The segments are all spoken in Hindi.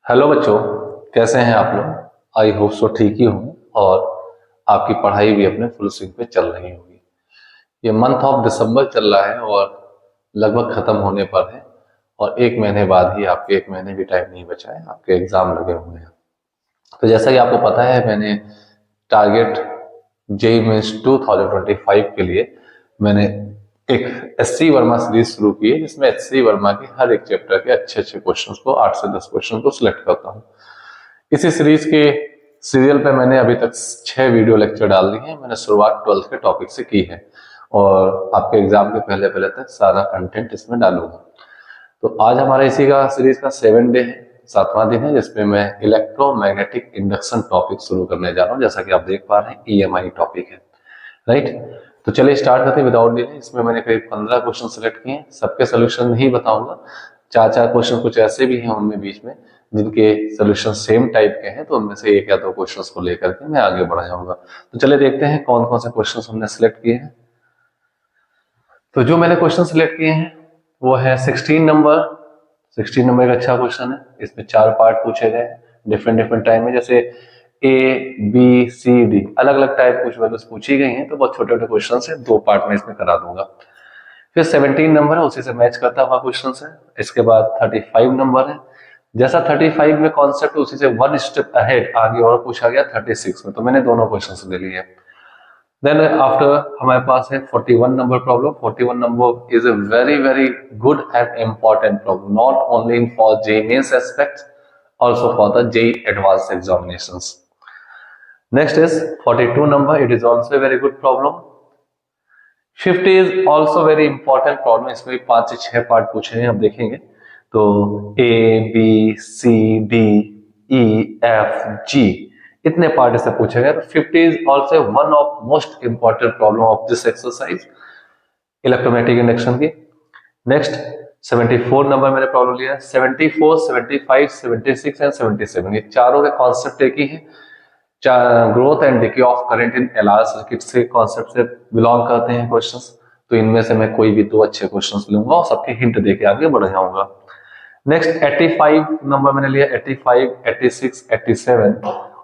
हेलो बच्चों, कैसे हैं आप लोग। आई होप सो ठीक ही होंगे और आपकी पढ़ाई भी अपने फुल स्विंग पे चल रही होगी। ये मंथ ऑफ दिसंबर चल रहा है और लगभग खत्म होने पर है और एक महीने बाद ही आपके एक महीने भी टाइम नहीं बचा है, आपके एग्जाम लगे हुए हैं। तो जैसा कि आपको पता है, मैंने टारगेट जेई मेंस 2025 के लिए मैंने एक एससी वर्मा सीरीज शुरू की है, जिसमें एससी वर्मा के हर एक चैप्टर के अच्छे अच्छे क्वेश्चंस को 8 से 10 क्वेश्चन को सिलेक्ट करता हूँ। इसी सीरीज के सीरियल पे मैंने अभी तक 6 वीडियो लेक्चर डाल दिए हैं। मैंने शुरुआत 12th के टॉपिक से की है और आपके एग्जाम के पहले पहले तक सारा कंटेंट इसमें डालूंगा। तो आज हमारा इसी का सीरीज का 7 डे है, 7वां दिन है, जिसमें मैं इलेक्ट्रोमैग्नेटिक इंडक्शन टॉपिक शुरू करने जा रहा हूँ। जैसा कि आप देख पा रहे हैं, ईएमआई टॉपिक है, राइट। तो चलिए स्टार्ट करते हैं विदाउट डिले। इसमें मैंने करीब 15 क्वेश्चन सेलेक्ट किए हैं, सबके सोल्यूशन नहीं बताऊंगा। चार चार क्वेश्चन कुछ ऐसे भी हैं उनमें बीच में जिनके सोल्यूशन सेम टाइप के हैं, तो उनमें से एक या दो क्वेश्चंस को लेकर के मैं आगे बढ़ जाऊंगा। तो चलिए देखते हैं कौन कौन से क्वेश्चंस हमने सेलेक्ट किए हैं। तो जो मैंने क्वेश्चन सेलेक्ट किए हैं वो है 16 नंबर एक अच्छा क्वेश्चन है। इसमें 4 पार्ट पूछे गए डिफरेंट डिफरेंट टाइम में, जैसे ए बी सी डी अलग अलग टाइप कुछ वैल्यूज पूछी गई हैं, तो बहुत छोटे छोटे क्वेश्चन है, 2 पार्ट में इसमें करा दूंगा। फिर 17 नंबर है, उसी से मैच करता हुआ क्वेश्चन है। इसके बाद 35 नंबर है, जैसा 35 में कॉन्सेप्ट उसी से 1 स्टेप अहेड आगे और पूछा गया 36 में, तो मैंने दोनों क्वेश्चन ले लिए। देन आफ्टर हमारे पास है 41 number problem. 41 number is a very very good and important problem, not only in for JEE mains aspect, also for the JEE advanced examinations. Next is 42 number. It is also a very good problem. 50 is also very important problem. इसमें 5 से 6 पार्ट पूछे हैं, हम देखेंगे। तो A, B, C, D, E, F, G इतने पार्ट इससे पूछे गए। तो 50 is also one of most important problem of this exercise, electromagnetic induction की। नेक्स्ट 74 नंबर मैंने प्रॉब्लम लिया। 74, 75, 76 एंड 77 ये चारों के कॉन्सेप्ट एक ही है। Growth and decay of current in LR circuit से कॉन्सेप्ट से बिलोंग करते हैं क्वेश्चंस। तो इनमें से मैं कोई भी 2 अच्छे क्वेश्चंस लूंगा और सबके हिंट देके आगे बढ़ जाऊंगा। नेक्स्ट 85 नंबर मैंने लिया। 85, 86, 87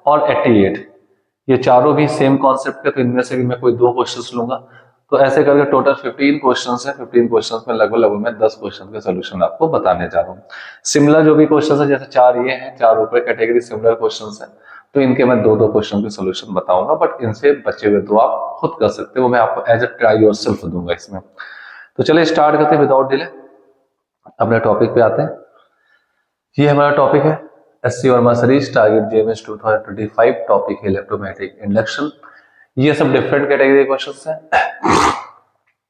और 88 ये चारों भी सेम कॉन्सेप्ट के, तो इनमें से भी मैं कोई 2 क्वेश्चंस लूंगा। तो ऐसे करके टोटल 15 क्वेश्चंस है। 15 क्वेश्चंस में लगभग मैं 10 क्वेश्चन के सोल्यूशन आपको बताने जा रहा हूँ। सिमिलर जो भी क्वेश्चन है, जैसे 4 ये हैं, 4 ऊपर कैटेगरी सिमिलर क्वेश्चन है, तो इनके मैं 2-2 क्वेश्चन के सोल्यूशन बताऊंगा, बट इनसे बचे हुए 2 आप खुद कर सकते हो, मैं आपको एज ए ट्राई योरसेल्फ दूंगा इसमें। तो चलिए स्टार्ट करते हैं विदाउट डिले, अपने टॉपिक पे आते हैं। ये हमारा टॉपिक है SC Verma series target JMS 2025, topic है इलेक्ट्रोमैग्नेटिक इंडक्शन। ये सब डिफरेंट कैटेगरी क्वेश्चंस हैं।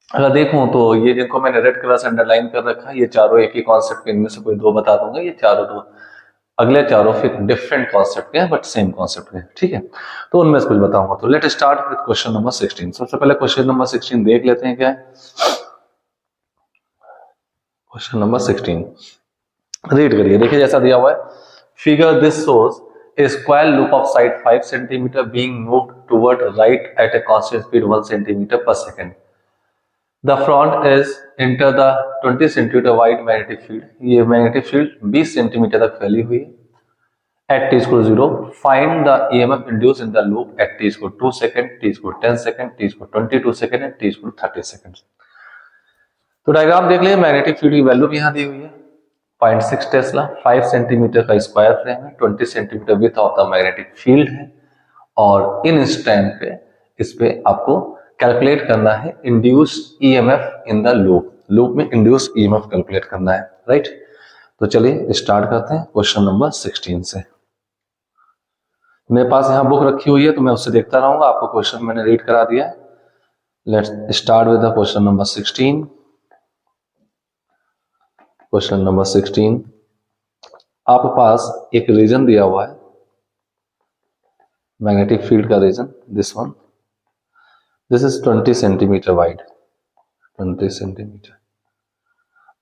अगर देखूं तो ये जिनको मैंने रेड कलर से अंडरलाइन कर रखा है, ये चारों एक ही कॉन्सेप्ट के, इनमें से कोई 2 बता दूंगा। ये चारों तो अगले चारों फिर डिफरेंट कॉन्सेप्ट के हैं बट सेम कॉन्सेप्ट के, ठीक है। तो उनमें से कुछ बताऊंगा। तो let start with question number 16। सबसे पहले क्वेश्चन नंबर 16 देख लेते हैं क्या है। क्वेश्चन नंबर 16 रीड करिए। देखिए जैसा दिया हुआ है, figure this shows a square loop of side 5 cm being moved toward right at a constant speed 1 cm per second. The front is enter the 20 cm wide magnetic field. ये magnetic field 20 cm तक फैली हुई है। At t equal 0, find the EMF induced in the loop at t equal 2 second, t equal 10 second, t equal 22 second and t equal 30 seconds. तो डायग्राम देख लीजिए, मैग्नेटिक फील्ड की वैल्यू भी यहाँ दी हुई है 0.6 टेस्ला, 5 सेंटीमीटर का स्क्वायर फ्रेम है, 20 centimetre width of the magnetic field है, और इन इंस्टेंट पे इस पे आपको कैलकुलेट करना है induce EMF in the loop. Loop में इंड्यूस ईएमएफ कैलकुलेट करना है, राइट। तो चलिए स्टार्ट करते हैं क्वेश्चन नंबर 16 से। मेरे पास यहाँ बुक रखी हुई है तो मैं उससे देखता रहूंगा, आपको क्वेश्चन मैंने रीड करा दिया है। Let's start with the question number 16। Question number 16, आपके पास एक रीजन दिया हुआ है, मैग्नेटिक फील्ड का region, this one, this is 20 centimetre wide, 20 centimetre.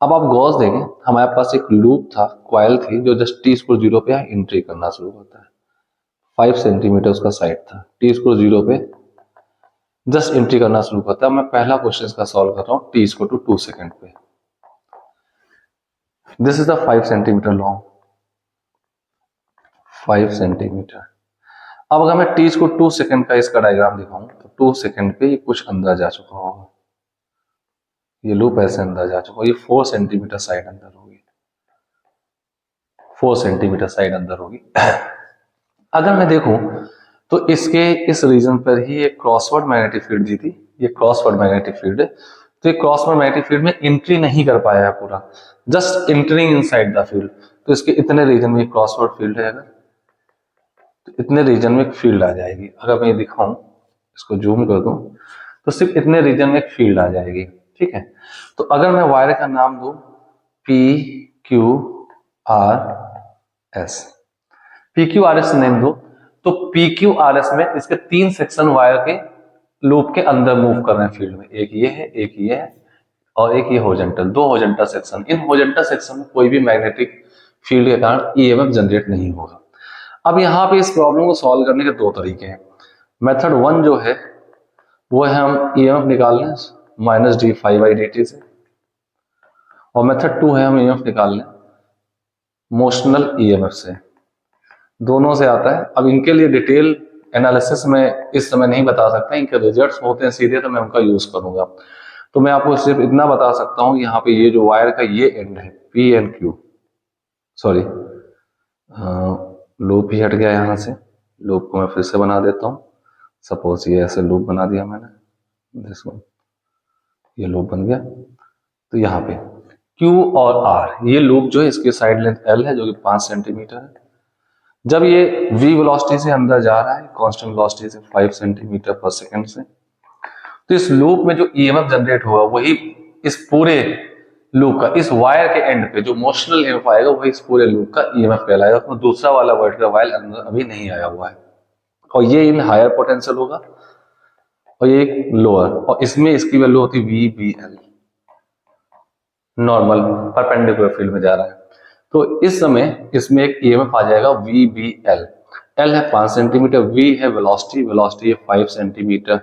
अब आप गौर देंगे, हमारे पास एक लूप था, क्वाइल थी, जो जस्ट टी स्क्वायर 0 पे एंट्री करना शुरू होता है। 5 सेंटीमीटर उसका साइड था, टी स्क्वायर 0 पे जस्ट एंट्री करना शुरू करता है। मैं पहला क्वेश्चन इसका सॉल्व कर रहा हूँ टी स्क्वायर 2 सेकेंड पे। This is the 5 centimetre long 5 centimetre. अब अगर मैं t को 2 सेकंड का इसका डायग्राम दिखाऊं तो 2 सेकंड पे ये कुछ अंदर जा चुका होगा, ये लूप ऐसे अंदर जा चुका, ये 4 सेंटीमीटर साइड अंदर होगी, 4 सेंटीमीटर साइड अंदर होगी। अगर मैं देखूं तो इसके इस रीजन पर ही एक क्रॉसवर्ड मैग्नेटिक फील्ड दी थी, ये क्रॉसवर्ड मैग्नेटिक फील्ड है, तो ये क्रॉसवर्ड मैग्नेटिक फील्ड में एंट्री नहीं कर पाया है पूरा, just entering inside the field, तो इसके इतने रीजन में क्रॉसवर्ड फील्ड है, तो इतने रीजन में एक फील्ड आ जाएगी। अगर मैं ये दिखाऊं, इसको जूम कर दूं, तो सिर्फ इतने रीजन में एक फील्ड आ जाएगी, ठीक है। तो अगर मैं वायर का नाम दूं PQRS, PQRS नेम दो, तो PQRS में इसके 3 सेक्शन वायर के लूप के अंदर मूव कर रहे हैं फील्ड में, एक ये है, एक ये है और एक ये horizontal, 2 horizontal section. In horizontal section में कोई भी मैग्नेटिक फील्ड के कारण EMF जनरेट नहीं होगा। अब यहाँ पे इस प्रॉब्लम को सॉल्व करने के 2 तरीके हैं। मेथड 1 जो है वो है हम EMF निकाल लें -d∅dt से, और मेथड 2 है हम EMF निकाल लें मोशनल EMF से, दोनों से आता है। अब इनके लिए डिटेल एनालिसिस में इस समय नहीं बता सकते, इनके रिजल्ट्स होते हैं सीधे, तो मैं उनका यूज करूंगा। तो मैं आपको सिर्फ इतना बता सकता हूं, यहाँ पे ये जो वायर का ये एंड है P and Q, sorry loop ही हट गया यहाँ से, लूप को मैं फिर से बना देता हूँ। सपोज ये ऐसे लूप बना दिया मैंने, दिस वन, ये लूप बन गया। तो यहाँ पे Q और R, ये लूप जो है इसकी साइड लेंथ L है जो कि 5 सेंटीमीटर है। जब ये V वेलोसिटी से अंदर जा रहा है, कांस्टेंट वेलोसिटी से 5 सेंटीमीटर पर सेकंड से, तो इस लूप में जो EMF जनरेट होगा वही इस पूरे लूप का, इस वायर के एंड पे जो मोशनल EMF आएगा वही इस पूरे लूप का EMF कहलाएगा। तो दूसरा वाला वर्टिकल वायर अंदर अभी नहीं आया हुआ है, और ये इन हायर पोटेंशियल होगा और ये लोअर, और इसमें इसकी वैल्यू होती है VBL, नॉर्मल परपेंडिकुलर फील्ड में जा रहा है। तो इस समय इसमें एक EMF आ जाएगा VBL, L है 5 सेंटीमीटर, V है वेलोसिटी, वेलोसिटी है 5 सेंटीमीटर।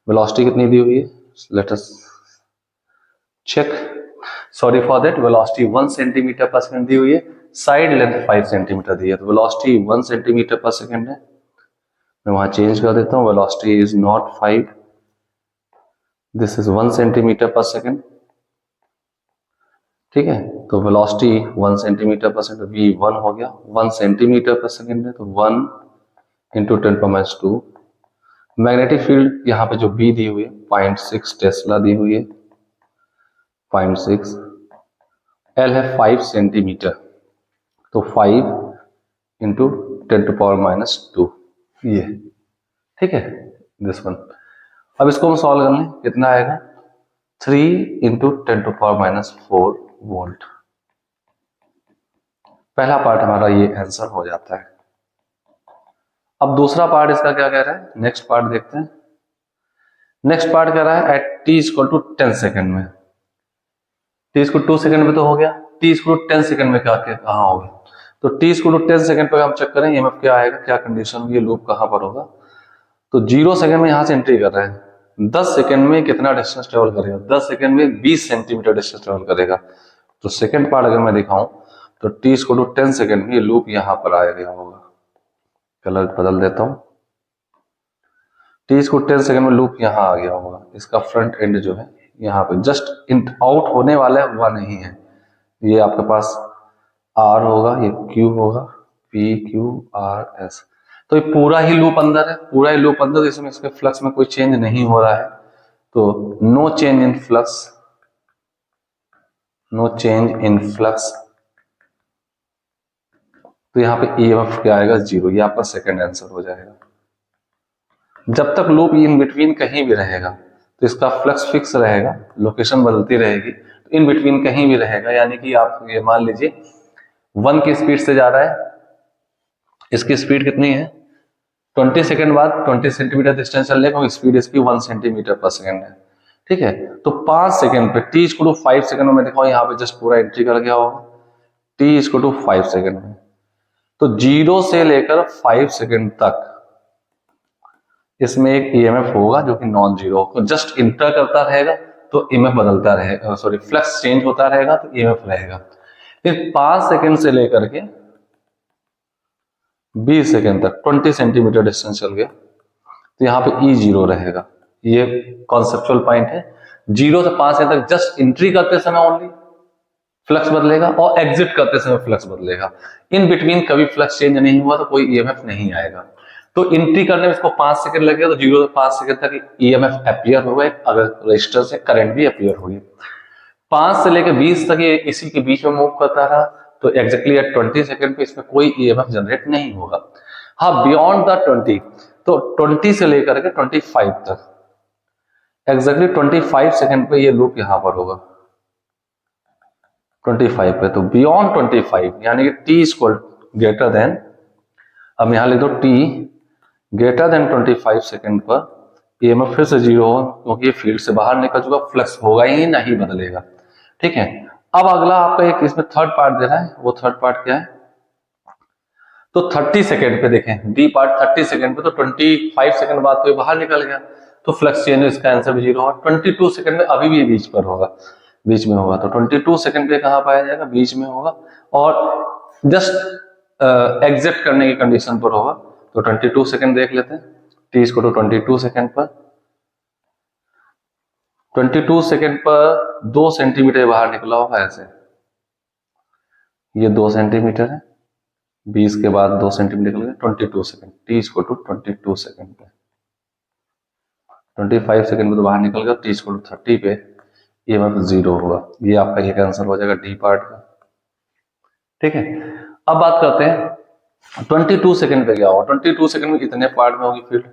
वेलोसिटी कितनी दी हुई है, let us check, sorry for that, velocity 1 centimetre पर सेकंड दी हुई है, साइड लेंथ 5 सेंटीमीटर दी है, तो वेलोसिटी 1 सेंटीमीटर पर सेकंड है। मैं वहां चेंज कर देता हूं, velocity is not 5, this is 1 centimetre पर सेकंड, ठीक है। तो वेलोसिटी 1 सेंटीमीटर पर सेकंड, V1 हो गया, 1 सेंटीमीटर पर सेकंड है, तो 1 इंटू 10⁻²। मैग्नेटिक फील्ड यहाँ पे जो B दी हुई है 0.6 टेस्ला दी हुई है, 0.6, L है 5 सेंटीमीटर, तो 5 इंटू 10⁻², ये, ठीक है, दिस वन। अब इसको हम सॉल्व कर लें, कितना आएगा, 3 इंटू 10⁻⁴ वोल्ट। पहला पार्ट हमारा ये आंसर हो जाता है। अब दूसरा पार्ट इसका क्या कह रहा है, नेक्स्ट पार्ट देखते हैं। नेक्स्ट पार्ट कह रहा है एट t = 10 सेकंड में, t = 2 सेकंड में तो हो गया, t = 10 सेकंड में क्या कहाँ होगा, तो t = 10 सेकंड पर हम चेक करें EMF क्या आएगा, क्या कंडीशन होगी, लूप कहाँ पर होगा। तो 0 सेकंड में यहाँ से एंट्री कर रहा है, 10 सेकंड में कितना डिस्टेंस ट्रेवल करेगा, 10 सेकंड में 20 सेंटीमीटर डिस्टेंस ट्रेवल करेगा। तो सेकंड पार्ट अगर मैं दिखाऊं तो t = 10 सेकंड में ये लूप यहाँ पर आ गया होगा, कलर बदल देता हूं, t = 10 सेकंड में लूप यहाँ आ गया होगा, इसका फ्रंट एंड जो है यहाँ पे जस्ट आउट होने वाला है, हुआ नहीं है। ये आपके पास R होगा, ये Q होगा, PQRS, तो ये पूरा ही लूप अंदर है, पूरा ही लूप अंदर, इसमें इसके फ्लक्स में कोई चेंज नहीं हो रहा है, तो no change in flux, no change in flux, तो यहाँ पे EMF क्या आएगा, 0, ये आपका सेकंड आंसर हो जाएगा। जब तक लूप इन बिटवीन कहीं भी रहेगा तो इसका फ्लक्स फिक्स रहेगा, लोकेशन बदलती रहेगी, तो इन बिटवीन कहीं भी रहेगा, यानी कि आप ये मान लीजिए 1 की स्पीड से जा रहा है, इसकी स्पीड कितनी है, 20 सेकंड बाद 20 सेंटीमीटर डिस्टेंस चलने का, स्पीड इसकी 1 सेंटीमीटर पर सेकंड है, ठीक है। तो 5 सेकंड पे t = 5 सेकंड में दिखाओ, यहाँ पे जस्ट पूरा एंट्री कर गया होगा, t = 5 सेकंड में, तो 0 से लेकर 5 सेकंड तक इसमें एक EMF होगा जो कि नॉन जीरो, तो जस्ट इंटर करता रहेगा तो EMF बदलता रहेगा, सॉरी फ्लक्स चेंज होता रहेगा तो EMF रहेगा। फिर 5 सेकंड से लेकर के 20 सेकेंड तक 20 सेंटीमीटर डिस्टेंस चल गया, तो यहाँ पे E0 रहेगा। ये कॉन्सेप्चुअल पॉइंट है। 0 से 5 सेकंड तक जस्ट एंट्री करते समय ओनली फ्लक्स बदलेगा और एग्जिट करते समय फ्लक्स बदलेगा। इन बिटवीन कभी फ्लक्स चेंज नहीं हुआ तो कोई ईएमएफ नहीं आएगा। तो एंट्री करने में इसको 5 सेकंड लगेगा, तो 0 से 5 सेकंड तक ईएमएफ अपीयर होगा, अगर रजिस्टर से करंट भी अपीयर होगी। 5 से लेकर 20 तक ये इसी के बीच में मूव करता रहा, तो एग्जैक्टली एट 20 सेकंड पे इसमें कोई ईएमएफ जनरेट नहीं होगा। हाँ, बियॉन्ड द 20, तो 20 से लेकर के 25 तक एग्जैक्टली 25 सेकंड पे ये लूप यहां पर होगा 25 पे। तो बियॉन्ड 25 यानी कि टी इक्वल ग्रेटर देन, अब यहां लिख दो टी ग्रेटर देन 25 सेकंड पर ईएमएफ फिर से 0 होगा, क्योंकि ये फील्ड से बाहर निकल चुका, फ्लक्स होगा ही नहीं बदलेगा। ठीक है, अब अगला आपका एक इसमें थर्ड पार्ट दे रहा है, वो थर्ड पार्ट क्या है, तो 30 सेकंड पे देखें डी पार्ट 30 सेकंड पे, तो 25 सेकंड बाद तो ये बाहर निकल गया, तो फ्लक्स चेंज, इसका आंसर भी 0 होगा। 22 सेकंड में अभी भी बीच पर होगा, बीच में होगा, तो 22 सेकंड पे कहां पाया जाएगा, बीच में होगा, और जस्ट एग्जिट करने की कंडीशन पर होगा। तो 22 सेकंड देख लेते हैं, टी इसको तो 22 सेकंड पर 22 सेकंड पर 2 सेंटीमीटर बाहर निकला होगा ऐसे, ये 2 सेंटीमीटर है, 20 के बाद 2 सेंटीमीटर निकल गया, 22 सेकंड, टी इसको टू 22 सेकंड पे 25 सेकंड में तो बाहर निकल गया, टी इसको 30 पे ये मतलब 0 होगा। ये आपका ये आंसर हो जाएगा डी पार्ट का। ठीक है, अब बात करते हैं 22 सेकंड पे क्या होगा। 22 सेकंड में कितने पार्ट में होगी फील्ड,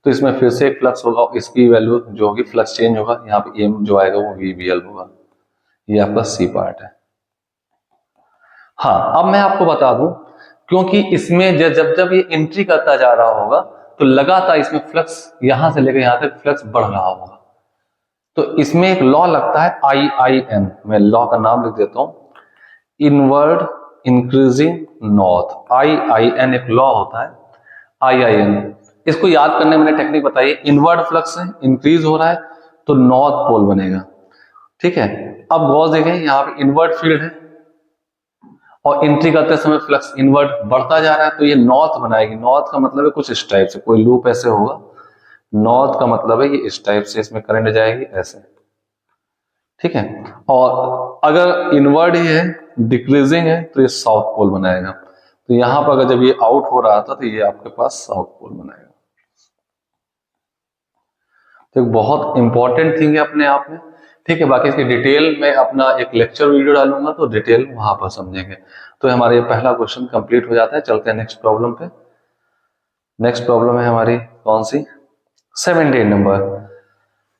तो इसमें फिर से एक फ्लक्स होगा, इसकी वैल्यू जो होगी फ्लक्स चेंज होगा, यहाँ पे एम जो आएगा वो VBL होगा। ये आपका सी पार्ट है। हाँ, अब मैं आपको बता दूं, क्योंकि इसमें जब जब ये एंट्री करता जा रहा होगा तो लगातार इसमें फ्लक्स यहां से लेकर यहां तक फ्लक्स बढ़ रहा होगा, तो इसमें एक लॉ लगता है IIN, मैं लॉ का नाम लिख देता हूं, इनवर्ड इंक्रीजिंग नॉर्थ। IIN एक लॉ होता है, IIN। इसको याद करने मैंने टेक्निक बताई, इनवर्ड फ्लक्स है, इंक्रीज हो रहा है तो नॉर्थ पोल बनेगा। ठीक है, अब गौर देखें, यहाँ पे इनवर्ड फील्ड है और एंट्री करते समय फ्लक्स इनवर्ट बढ़ता जा रहा है, तो ये नॉर्थ बनाएगी। नॉर्थ का मतलब है कुछ इस टाइप से, कोई लूप ऐसे होगा, नॉर्थ का मतलब है ये इस टाइप से इसमें करंट जाएगी ऐसे। ठीक है, और अगर इनवर्ड ही है, डिक्रीजिंग है, तो ये साउथ पोल बनाएगा। तो यहां पर अगर जब ये आउट हो रहा था तो ये आपके पास साउथ पोल बनाएगा। तो एक बहुत इंपॉर्टेंट थिंग है अपने आप में। ठीक है, बाकी इसकी डिटेल में अपना एक लेक्चर वीडियो डालूंगा, तो डिटेल वहां पर समझेंगे। तो हमारा ये पहला क्वेश्चन कंप्लीट हो जाता है। चलते हैं नेक्स्ट प्रॉब्लम पे। नेक्स्ट प्रॉब्लम है हमारी कौन सी, 17 नंबर।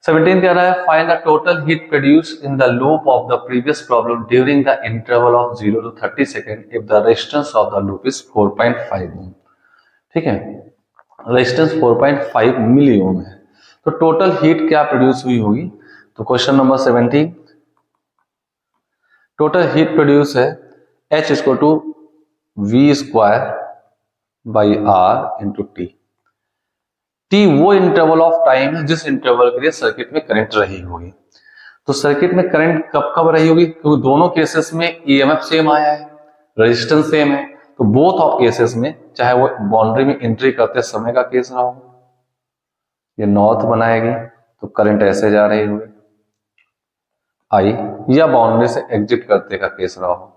17 कह रहा है, find the total heat produced in the loop of the previous problem during the interval of 0 to 30 second if the resistance of the loop is 4.5 ओम। ठीक है, रेजिस्टेंस 4.5 मिली ओम है, तो टोटल हीट क्या प्रोड्यूस हुई होगी। तो question number 17, total heat produce है H equal to V square by R into T. T वो इंटरवल ऑफ टाइम है जिस इंटरवल के लिए सर्किट में करंट रही होगी। तो सर्किट में करंट कब कब रही होगी, क्योंकि दोनों केसेस में EMF सेम आया है, रेजिस्टेंस सेम है, तो बोथ ऑफ केसेस में, चाहे वो बाउंड्री में एंट्री करते समय का केस रहा हो, ये नॉर्थ बनाएगी तो करंट ऐसे जा रही होगी आई, या बाउंड्री से एग्जिट करते का केस रहा हो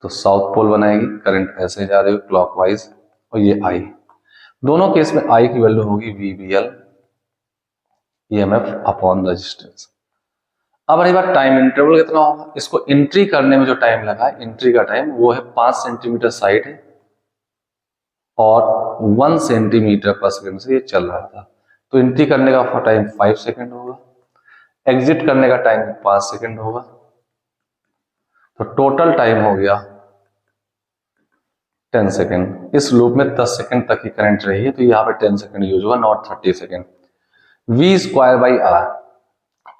तो साउथ पोल बनाएगी, करंट ऐसे जा रही हो क्लॉकवाइज, और ये आई। दोनों केस में आई की वैल्यू होगी VBL EMF अपॉन रेजिस्टेंस। अब रही बात टाइम इंटरवल कितना होगा, इसको एंट्री करने में जो टाइम लगा है, एंट्री का टाइम वो है 5 सेंटीमीटर साइड है और 1 सेंटीमीटर पर सेकंड से ये चल रहा था, तो एंट्री करने का टाइम 5 सेकंड होगा, एग्जिट करने का टाइम 5 सेकंड होगा, तो टोटल टाइम हो गया 10 सेकंड। इस लूप में 10 सेकंड तक की करंट रही है, तो यहाँ पे 10 सेकंड यूज हुआ, not 30 second. V square by R,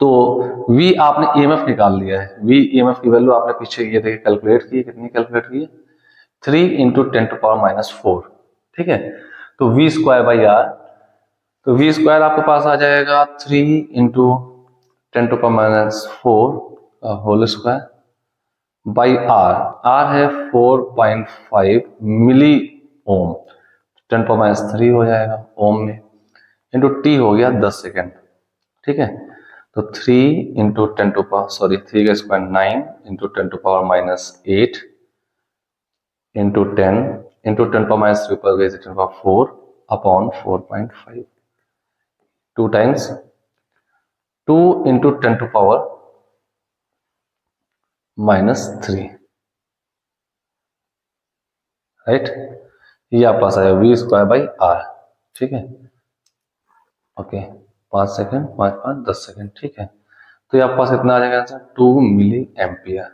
तो V आपने EMF निकाल लिया है, V EMF की वैल्यू आपने पीछे ये देखिए कैलकुलेट की, कितनी कैलकुलेट की है, 3 इंटू 10⁻⁴। ठीक है, तो V स्क्वायर बाई R, तो V स्क्वायर आपके पास आ जाएगा 3 into 10⁻⁴ whole square by R। R है 4.5 मिली ओम, 10⁻³ हो जाएगा ओम में, इंटू टी हो गया 10 सेकेंड, ठीक है। तो 3 इंटू 10 टू पावर 3 का स्क्वायर 9 इंटू 10⁻⁻8 इंटू 10 इंटू 10⁻³ पर गए 10⁻4 upon 4.5, 2 times 2 into 10 to power -3, राइट। ये आप पास आएगा v²/r, ठीक है। ओके 5 सेकेंड 5 5 10 सेकेंड, ठीक है। तो ये आप पास इतना आ जाएगा आंसर 2 मिली एम्पियर,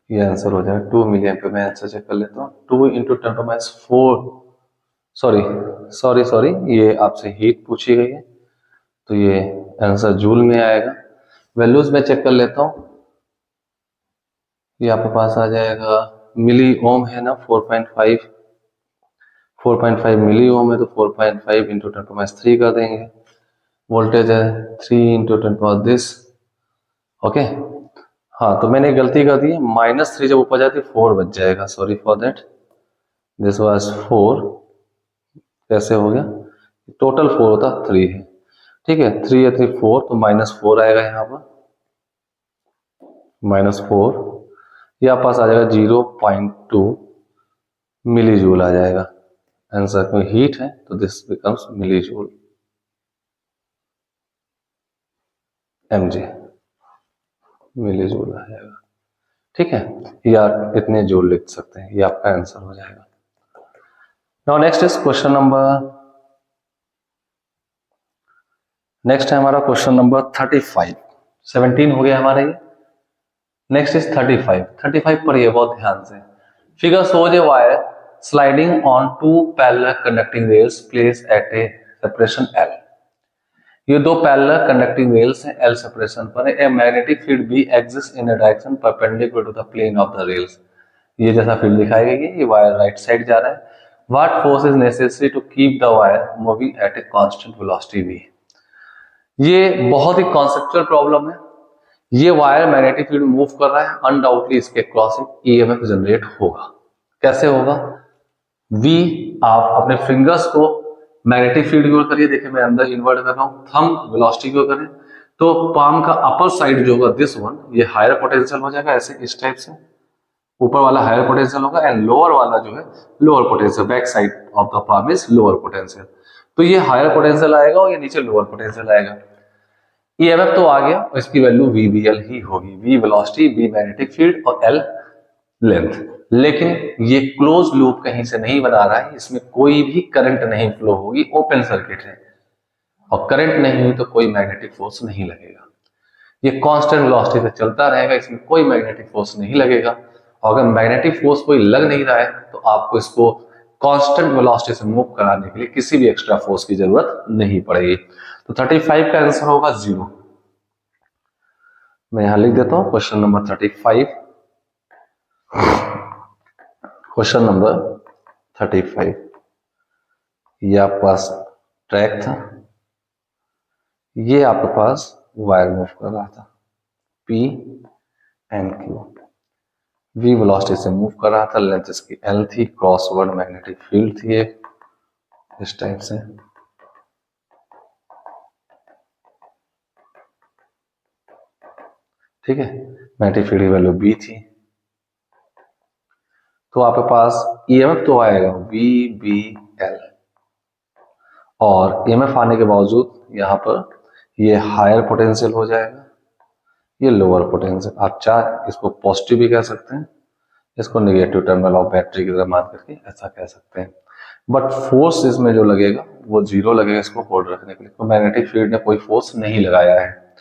ये आंसर हो जाएगा 2 मिली एम्पियर। मैं आंसर चेक कर लेता हूँ। 2 इंटू 10⁻4 सॉरी ये आपसे हीट पूछी गई है, तो ये आंसर जूल में आएगा। वैल्यूज में चेक कर लेता हूँ, ये आपके पास आ जाएगा मिली ओम है ना, 4.5 मिली ओम है, तो 4.5 इंटू 10⁻³ कर देंगे। वोल्टेज है 3 इंटू 10⁻, ओके। हाँ तो मैंने गलती कर दी है, -3 जब ऊपर जाती 4 बच जाएगा, sorry for that, this was 4, कैसे हो गया, टोटल 4 होता 3 है, ठीक है। 3 या 3 4, तो -4 आएगा यहाँ पर, -4, ये आप पास आ जाएगा 0.2 मिली जूल आ जाएगा आंसर, कोई हीट है तो this becomes millijoule mj, millijoule आ जाएगा, ठीक है। ये आप इतने जूल लिख सकते हैं, ये आपका आंसर हो जाएगा। Now next is question number, next है हमारा क्वेश्चन नंबर 35, 17 हो गया हमारा ये। नेक्स्ट इज 35 पर ये बहुत ध्यान से, figure shows a wire sliding on 2 parallel conducting rails placed at a separation L। ये 2 पैरेलल कंडक्टिंग रेल्स हैं L सेपरेशन पर, ए मैग्नेटिक फील्ड भी exist in a direction perpendicular to the plane of the rails. ये जैसा फील्ड दिखाई गई है, ये वायर राइट साइड जा रहा है। What force is necessary to keep the wire moving at a constant velocity v। ये बहुत ही कॉन्सेप्चुअल प्रॉब्लम है। ये वायर मैग्नेटिक फील्ड मूव कर रहा है, अनडाउटली इसके क्रॉस ईएमएफ जनरेट होगा। कैसे होगा? V, आप अपने फिंगर्स को मैग्नेटिक फील्ड की ओर करिए, देखिए मैं अंदर इन्वर्ट कर रहा हूँ, थंब वेलोसिटी की ओर करें, तो पाम का अपर साइड जो होगा दिस वन, ये हायर पोटेंशियल हो जाएगा, ऐसे इस टाइप से ऊपर वाला हायर पोटेंशियल होगा, एंड लोअर वाला जो है lower potential, back side of the palm is lower potential. तो ये हायर पोटेंशियल आएगा और ये नीचे लोअर पोटेंशियल आएगा। ईएमएफ तो आ गया और इसकी वैल्यू VBL ही होगी, V velocity, B magnetic field और L लेंथ। लेकिन ये क्लोज लूप कहीं से नहीं बना रहा है, इसमें कोई भी करंट नहीं फ्लो होगी, ओपन सर्किट है, और करंट नहीं हुई तो कोई मैग्नेटिक फोर्स नहीं लगेगा। ये कांस्टेंट वेलोसिटी से चलता रहेगा, इसमें कोई मैग्नेटिक फोर्स नहीं लगेगा। और अगर मैग्नेटिक फोर्स कोई लग नहीं रहा है तो आपको इसको कांस्टेंट वेलोसिटी से मूव कराने के लिए किसी भी एक्स्ट्रा फोर्स की जरूरत नहीं पड़ेगी। तो 35 का आंसर होगा 0। मैं यहां लिख देता हूं क्वेश्चन नंबर 35। क्वेश्चन नंबर 35, ये आपके पास ट्रैक था, ये आपके पास वायर मूव कर रहा था P and Q, V velocity से मूव कर रहा था, लेंथ इसकी L थी, क्रॉसवर्ड मैग्नेटिक फील्ड थी एक इस टाइप से, ठीक है। मैग्नेटिक फील्ड की वैल्यू B थी। तो आपके पास ईएमएफ तो आएगा VBL, और ईएमएफ आने के बावजूद यहाँ पर ये हायर पोटेंशियल हो जाएगा, ये लोअर पोटेंशियल। आप चाहे इसको पॉजिटिव भी कह सकते हैं, इसको नेगेटिव टर्मिनल ऑफ बैटरी की तरह मान करके ऐसा कह सकते हैं। बट फोर्स इसमें जो लगेगा वो 0 लगेगा इसको होल्ड रखने के लिए, तो मैग्नेटिक फील्ड ने कोई फोर्स नहीं लगाया है,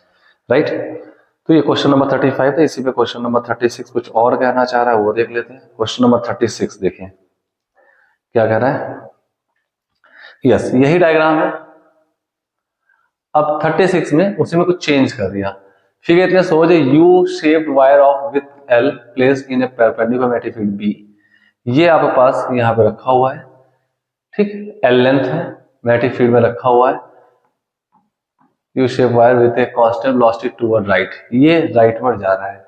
राइट। तो ये क्वेश्चन नंबर 35 था। इसी पे क्वेश्चन नंबर 36 कुछ और कहना चाह रहा है, वो देख लेते हैं। क्वेश्चन नंबर 36 देखें क्या कह रहा है। यस, यही डायग्राम है। अब 36 में उसी में कुछ चेंज कर दिया। फिगर इतने सोच U shaped wire of with L placed in A perpendicular magnetic field B। ये आपके पास यहाँ पे रखा हुआ है, ठीक, L लेंथ है, मैग्नेटिक फील्ड में रखा हुआ है। U shape wire with a constant velocity toward right, ये राइटवर्ड जा रहा है।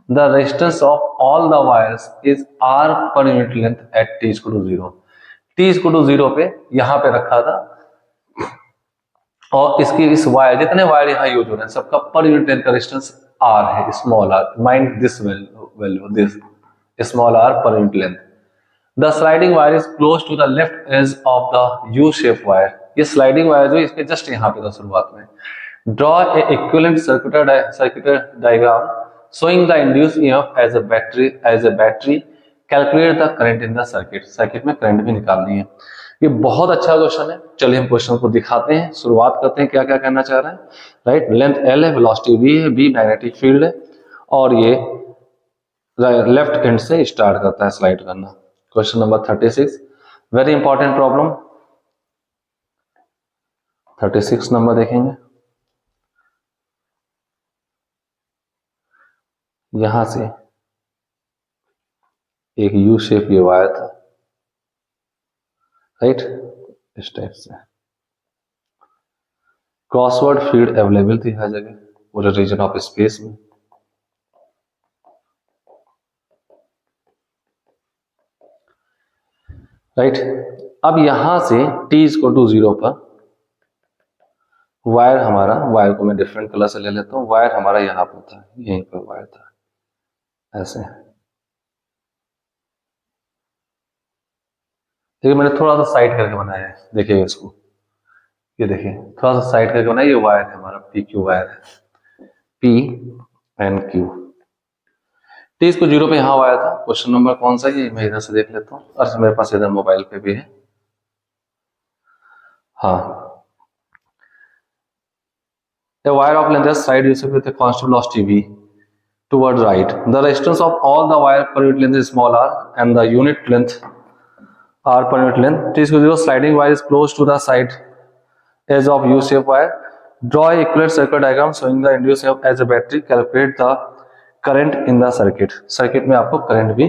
The resistance of all the wires is R पर unit length at t equal to 0। t equal to 0 पे यहाँ पे रखा था, और इसकी इस वायर, जितने वायर यहाँ यूज हो रहे हैं सबका पर यूनिट लेंथ का रेजिस्टेंस r है, small r, mind this value, this small r पर unit length. The sliding wire is close to the left edge of the U shape wire. ये स्लाइडिंग वायर जो इसके जस्ट यहाँ पे था शुरुआत में। Draw a equivalent circuit diagram showing the induced EMF as a battery, calculate the current in the circuit। Circuit में करंट भी निकालनी है। ये बहुत अच्छा क्वेश्चन है। चलिए हम क्वेश्चन को दिखाते हैं, शुरुआत करते हैं क्या क्या करना चाह रहे हैं। राइट, लेंथ L है, वेलोसिटी V है, B मैग्नेटिक फील्ड है, और ये लेफ्ट एंड से स्टार्ट करता है स्लाइड करना। Question number 36, very important problem. 36 number देखेंगे। यहां से एक यू शेप ये वायर था, राइट, इस टाइप से। क्रॉसवर्ड फील्ड अवेलेबल थी हर जगह, पूरे रीजन ऑफ स्पेस में। राइट, अब यहां से t इक्वल टू 0 पर वायर हमारा, वायर को मैं डिफरेंट कलर से ले लेता हूं, वायर हमारा यहां पर था, यहीं पर वायर था ऐसे। देखिए मैंने थोड़ा सा साइड करके बनाया है, देखिए इसको, ये देखिए थोड़ा सा साइड करके बनाया। ये वायर है हमारा, पी क्यू वायर है, पी एन क्यू। टी इसको 0 पे यहाँ वायर था। क्वेश्चन नंबर कौन सा है, मैं इधर से देख लेता हूँ, और मेरे पास इधर मोबाइल पे भी है। हाँ, a wire of length s side used with a constant velocity v toward right. The resistance of all the wire per unit length is small r, and the unit length r per unit length. T is 0. Sliding wire is close to the side edge of U-shaped wire. Draw a equivalent circuit diagram showing the induced EMF as a battery. Calculate the current in the circuit. Circuit में आपको करंट भी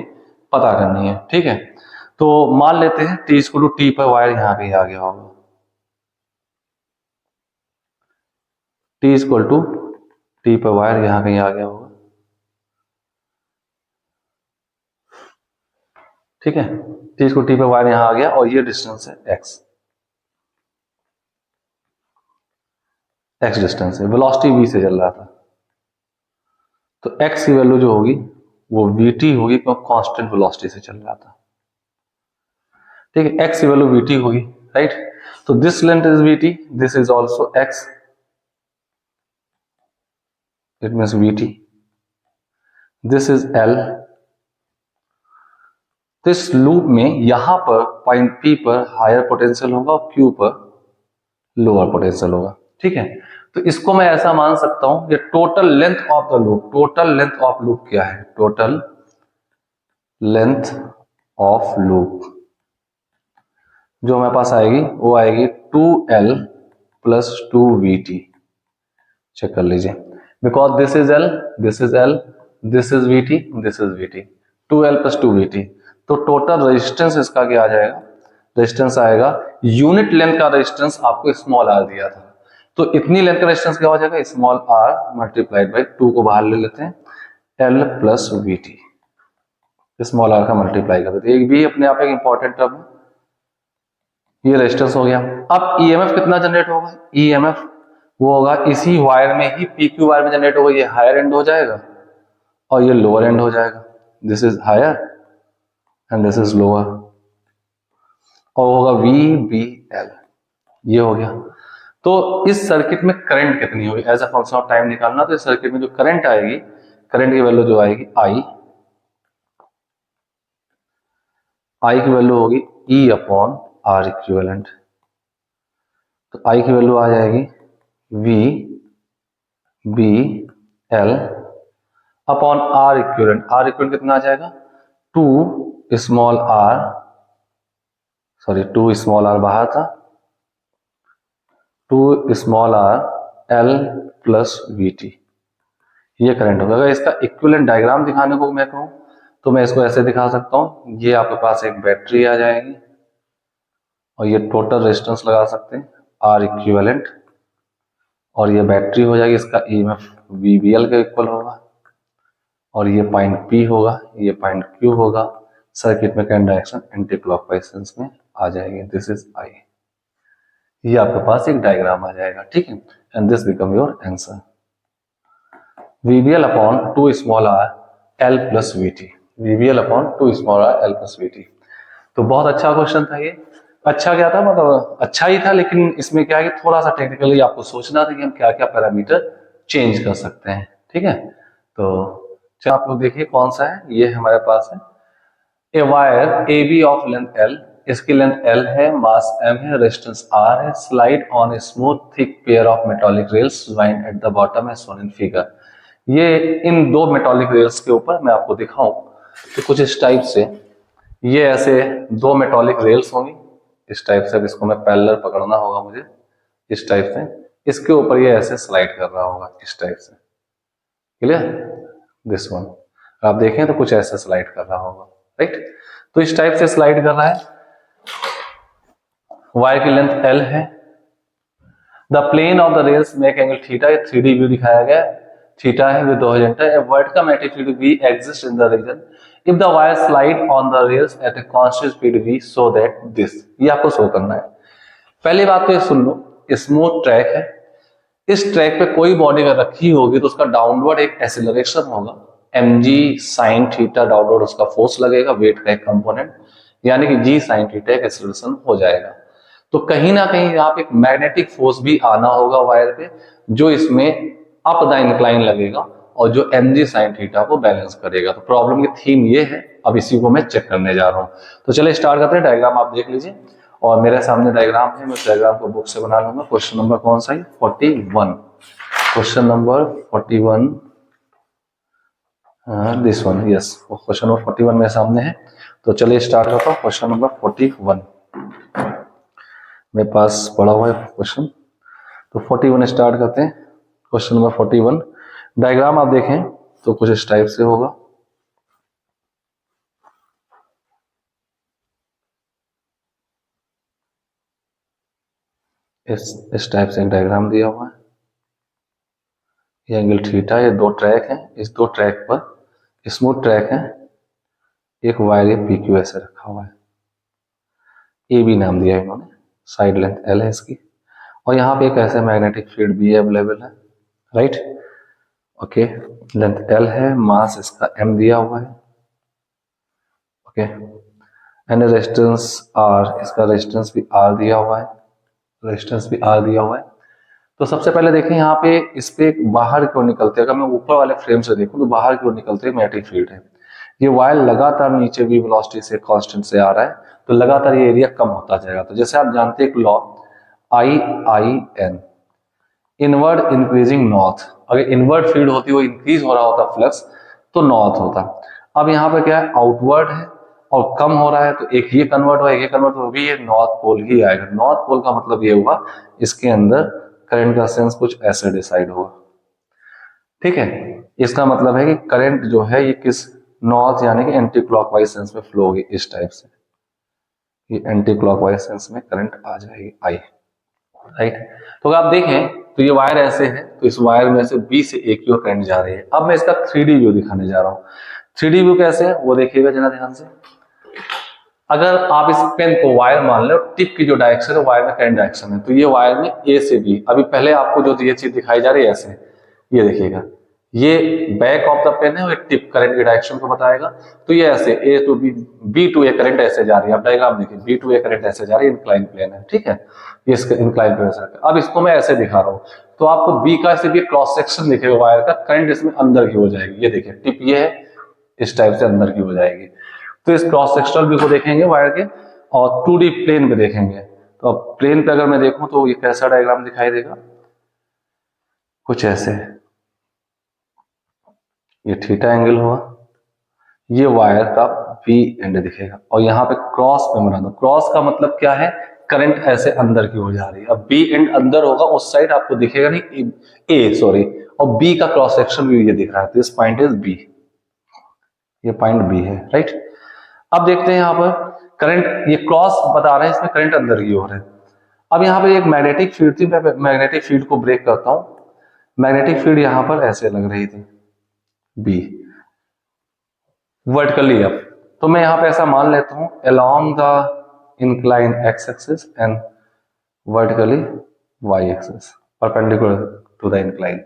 पता करनी है, ठीक है। तो मान लेते हैं T इक्वल टू T पर वायर यहाँ पे आ गया होगा, T इक्वल टू T पर वायर यहाँ कहीं आ गया होगा, ठीक है। T इक्वल T पर वायर यहाँ आ गया, और ये डिस्टेंस है x डिस्टेंस है, वेलोसिटी v से चल रहा था, तो x की वैल्यू जो होगी वो vt होगी, क्योंकि कांस्टेंट वेलोसिटी से चल रहा था, ठीक है। x की वैल्यू vt होगी, राइट। तो this length is vt, this is also x, it means vt, this is l। तो इस लूप में यहां पर पॉइंट P पर हायर पोटेंशियल होगा और Q पर लोअर पोटेंशियल होगा, ठीक है। तो इसको मैं ऐसा मान सकता हूं, ये total length of the loop, total length of loop क्या है, टोटल लेंथ ऑफ लूप जो हमारे पास आएगी वो आएगी 2L प्लस 2VT। चेक कर लीजिए, because this is L, this is L, this is VT, this is VT, 2L plus 2VT। तो टोटल रेजिस्टेंस इसका क्या आ जाएगा, रेजिस्टेंस आएगा, यूनिट लेंथ का रेजिस्टेंस आपको स्मॉल r दिया था, तो इतनी लेंथ का रेजिस्टेंस क्या हो जाएगा, स्मॉल r मल्टीप्लाइड बाई 2 को बाहर ले लेते हैं, L plus VT, small r का मल्टीप्लाई कर देते हैं। एक भी अपने आप एक इंपॉर्टेंट टर्म है। ये रेजिस्टेंस हो गया। अब ईएमएफ कितना जनरेट होगा, ईएमएफ वो होगा इसी वायर में ही, पीक्यू वायर में जनरेट होगा, ये हायर एंड हो जाएगा और ये लोअर एंड हो जाएगा, this is higher end this is lower, और होगा VBL, ये हो गया। तो इस सर्किट में करंट कितनी होगी, as a function of time निकालना, तो इस सर्किट में जो करंट आएगी, करंट की वैल्यू जो आएगी I की वैल्यू होगी E अपॉन R इक्विवेलेंट। तो I की वैल्यू आ जाएगी VBL upon R equivalent. R equivalent कितना आ जाएगा, 2 स्मॉल r बाहर था, 2 small r L plus VT, ये करंट होगा। अगर इसका इक्विवेलेंट डायग्राम दिखाने को मैं कहूं तो मैं इसको ऐसे दिखा सकता हूं, ये आपके पास एक बैटरी आ जाएगी और ये टोटल रेजिस्टेंस लगा सकते हैं R इक्विवेलेंट, और ये बैटरी हो जाएगी, इसका EMF VBL के इक्वल होगा, और ये पॉइंट P होगा, ये पॉइंट Q होगा। सर्किट में current direction anti clockwise sense में आ जाएगी, दिस इज आई। ये आपके पास एक डायग्राम आ जाएगा, ठीक है, and this become your answer. VBL upon 2 small R L plus VT, VBL upon 2 small R L plus VT। तो बहुत अच्छा क्वेश्चन था ये। अच्छा क्या था, मतलब अच्छा ही था, लेकिन इसमें क्या है कि थोड़ा सा टेक्निकली आपको सोचना था कि हम क्या क्या पैरामीटर चेंज कर सकते हैं, ठीक है। तो चलो आप लोग देखिए कौन सा है, ये हमारे पास है a wire AB of length L, इसकी लेंथ L है, मास M है, रेजिस्टेंस R है, slide on a smooth thick pair of metallic rails joint at the bottom as shown in figure. ये इन दो मेटालिक रेल्स के ऊपर मैं आपको दिखाऊं तो कुछ इस टाइप से, ये ऐसे दो मेटालिक रेल्स होंगी इस टाइप से। अब इसको मैं पैरेलल पकड़ना होगा मुझे इस टाइप से, इसके ऊपर ये ऐसे स्लाइड कर रहा होगा इस टाइप से, क्लियर, दिस वन। आप देखें तो कुछ ऐसे स्लाइड कर रहा होगा, राइट। तो इस टाइप से स्लाइड कर रहा है, वायर की लेंथ L है, the plane of the rails make angle theta, 3D view दिखाया गया, थीटा है with horizontal, a vertical magnetic field V exists in the region if the wire slide on the rails at a constant speed V so that this, ये आपको शो करना है। पहली बात तो ये सुन लो, स्मूथ ट्रैक है, इस ट्रैक पे कोई बॉडी अगर रखी होगी तो उसका डाउनवर्ड एक एक्सेलरेशन होगा, mg sin थीटा डाउनवर्ड उसका फोर्स लगेगा, वेट का एक कंपोनेंट, यानी कि g sin थीटा एक एक्सेलरेशन हो जाएगा। तो कहीं ना कहीं यहाँ पे एक मैग्नेटिक फोर्स भी आना होगा वायर पे, जो इसमें अप द इंक्लाइन लगेगा और जो mg sin थीटा को बैलेंस करेगा। तो प्रॉब्लम की थीम ये है, अब इसी को मैं चेक करने जा रहा हूँ। तो चलिए स्टार्ट करते हैं। डायग्राम आप देख लीजिए और मेरे सामने डायग्राम है, मैं उस डायग्राम को बुक से बना लूंगा। क्वेश्चन नंबर कौन सा है, 41, question number 41, this one, yes, question number 41 मेरे सामने है। तो चलिए स्टार्ट करता हूँ। क्वेश्चन नंबर 41 मेरे पास पड़ा हुआ है क्वेश्चन, तो 41 स्टार्ट करते हैं। क्वेश्चन नंबर 41, डायग्राम आप देखें तो कुछ इस टाइप से होगा, इस टाइप से एक डायग्राम दिया हुआ है, ये एंगल थीटा, ये दो ट्रैक हैं, इस दो ट्रैक पर स्मूथ ट्रैक है, एक वायर PQ ऐसे रखा हुआ है, AB नाम दिया है इन्होंने, साइड लेंथ L है इसकी, और यहाँ पे एक ऐसे मैग्नेटिक फील्ड भी अवेलेबल है, राइट, ओके। लेंथ L है, मास इसका M दिया हुआ है, ओके, एंड रेजिस्टेंस R, इसका रेजिस्टेंस भी R दिया हुआ है, रेजिस्टेंस भी R दिया हुआ है। तो सबसे पहले देखें यहाँ पे, इस पे बाहर की ओर निकलते, अगर मैं ऊपर वाले फ्रेम से देखूं तो बाहर की ओर निकलते मैग्नेटिक फील्ड है, ये वायर लगातार नीचे भी वेलोसिटी से कांस्टेंट से आ रहा है, तो लगातार ये एरिया कम होता जाएगा। तो जैसे आप जानते हैं एक law IIN, inward increasing north, अगर इनवर्ड फील्ड होती वो इंक्रीज हो रहा होता फ्लक्स तो नॉर्थ होता। अब यहाँ पे क्या है, आउटवर्ड है और कम हो रहा है, तो एक ये कन्वर्ट हुआ, एक ये कन्वर्ट हुआ, भी ये नॉर्थ पोल ही आएगा। नॉर्थ पोल का मतलब ये हुआ इसके अंदर करंट का सेंस कुछ ऐसे डिसाइड होगा, ठीक है। इसका मतलब है कि करंट जो है ये किस नॉर्थ यानी कि एंटी क्लॉकवाइज सेंस में फ्लो होगी, इस टाइप से ये एंटी क्लॉकवाइज सेंस में करंट आ जाएगी आई, राइट। तो अगर आप देखें तो ये वायर ऐसे है, तो इस वायर में से B से A की ओर करंट जा रही है। अब मैं इसका 3D व्यू दिखाने जा रहा हूँ। 3D व्यू कैसे है वो देखिएगा जरा ध्यान से। अगर आप इस पेन को वायर मान लो, टिप की जो डायरेक्शन है वायर में करंट डायरेक्शन है, तो ये वायर में A से B, अभी पहले आपको जो ये चीज दिखाई जा रही है ऐसे, ये देखिएगा, ये बैक ऑफ द पेन है और टिप करंट की डायरेक्शन को बताएगा। तो ये ऐसे A to B to A current ऐसे जा रही है। आप डायग्राम देखिए, B टू A करंट ऐसे जा रही है, इंक्लाइन प्लेन है, ठीक है, ये इसका इंक्लाइन प्लेन है। अब इसको मैं ऐसे दिखा रहा हूँ, तो आपको B का से भी क्रॉस सेक्शन दिखेगा वायर का, करंट इसमें अंदर की हो जाएगी, ये देखिए टिप ये है, इस टाइप से अंदर की हो जाएगी। तो इस क्रॉस सेक्शनल व्यू को देखेंगे वायर के, और 2D प्लेन पे देखेंगे। तो अब प्लेन पे अगर मैं देखूं तो ये कैसा डायग्राम दिखाई देगा, कुछ ऐसे, ये थीटा एंगल हुआ, ये वायर का B एंड दिखेगा, और यहाँ पे क्रॉस पे बना दो। क्रॉस का मतलब क्या है, करंट ऐसे अंदर की हो जा रही है। अब B एंड अंदर होगा, उस साइड आपको दिखेगा नहीं, A सॉरी, और B का क्रॉस सेक्शन व्यू ये दिख रहा है, तो इस पॉइंट इज B, ये पॉइंट B है, राइट। अब देखते हैं यहाँ पर करंट, ये क्रॉस बता रहे हैं, इसमें करंट अंदर की ओर है। अब यहाँ पे एक मैग्नेटिक फील्ड थी, मैं मैग्नेटिक फील्ड को ब्रेक करता हूं। मैग्नेटिक फील्ड यहाँ पर ऐसे लग रही थी B, वर्टिकली अप, तो मैं यहाँ पे ऐसा मान लेता हूं along the incline x axis and vertically y axis perpendicular to the incline।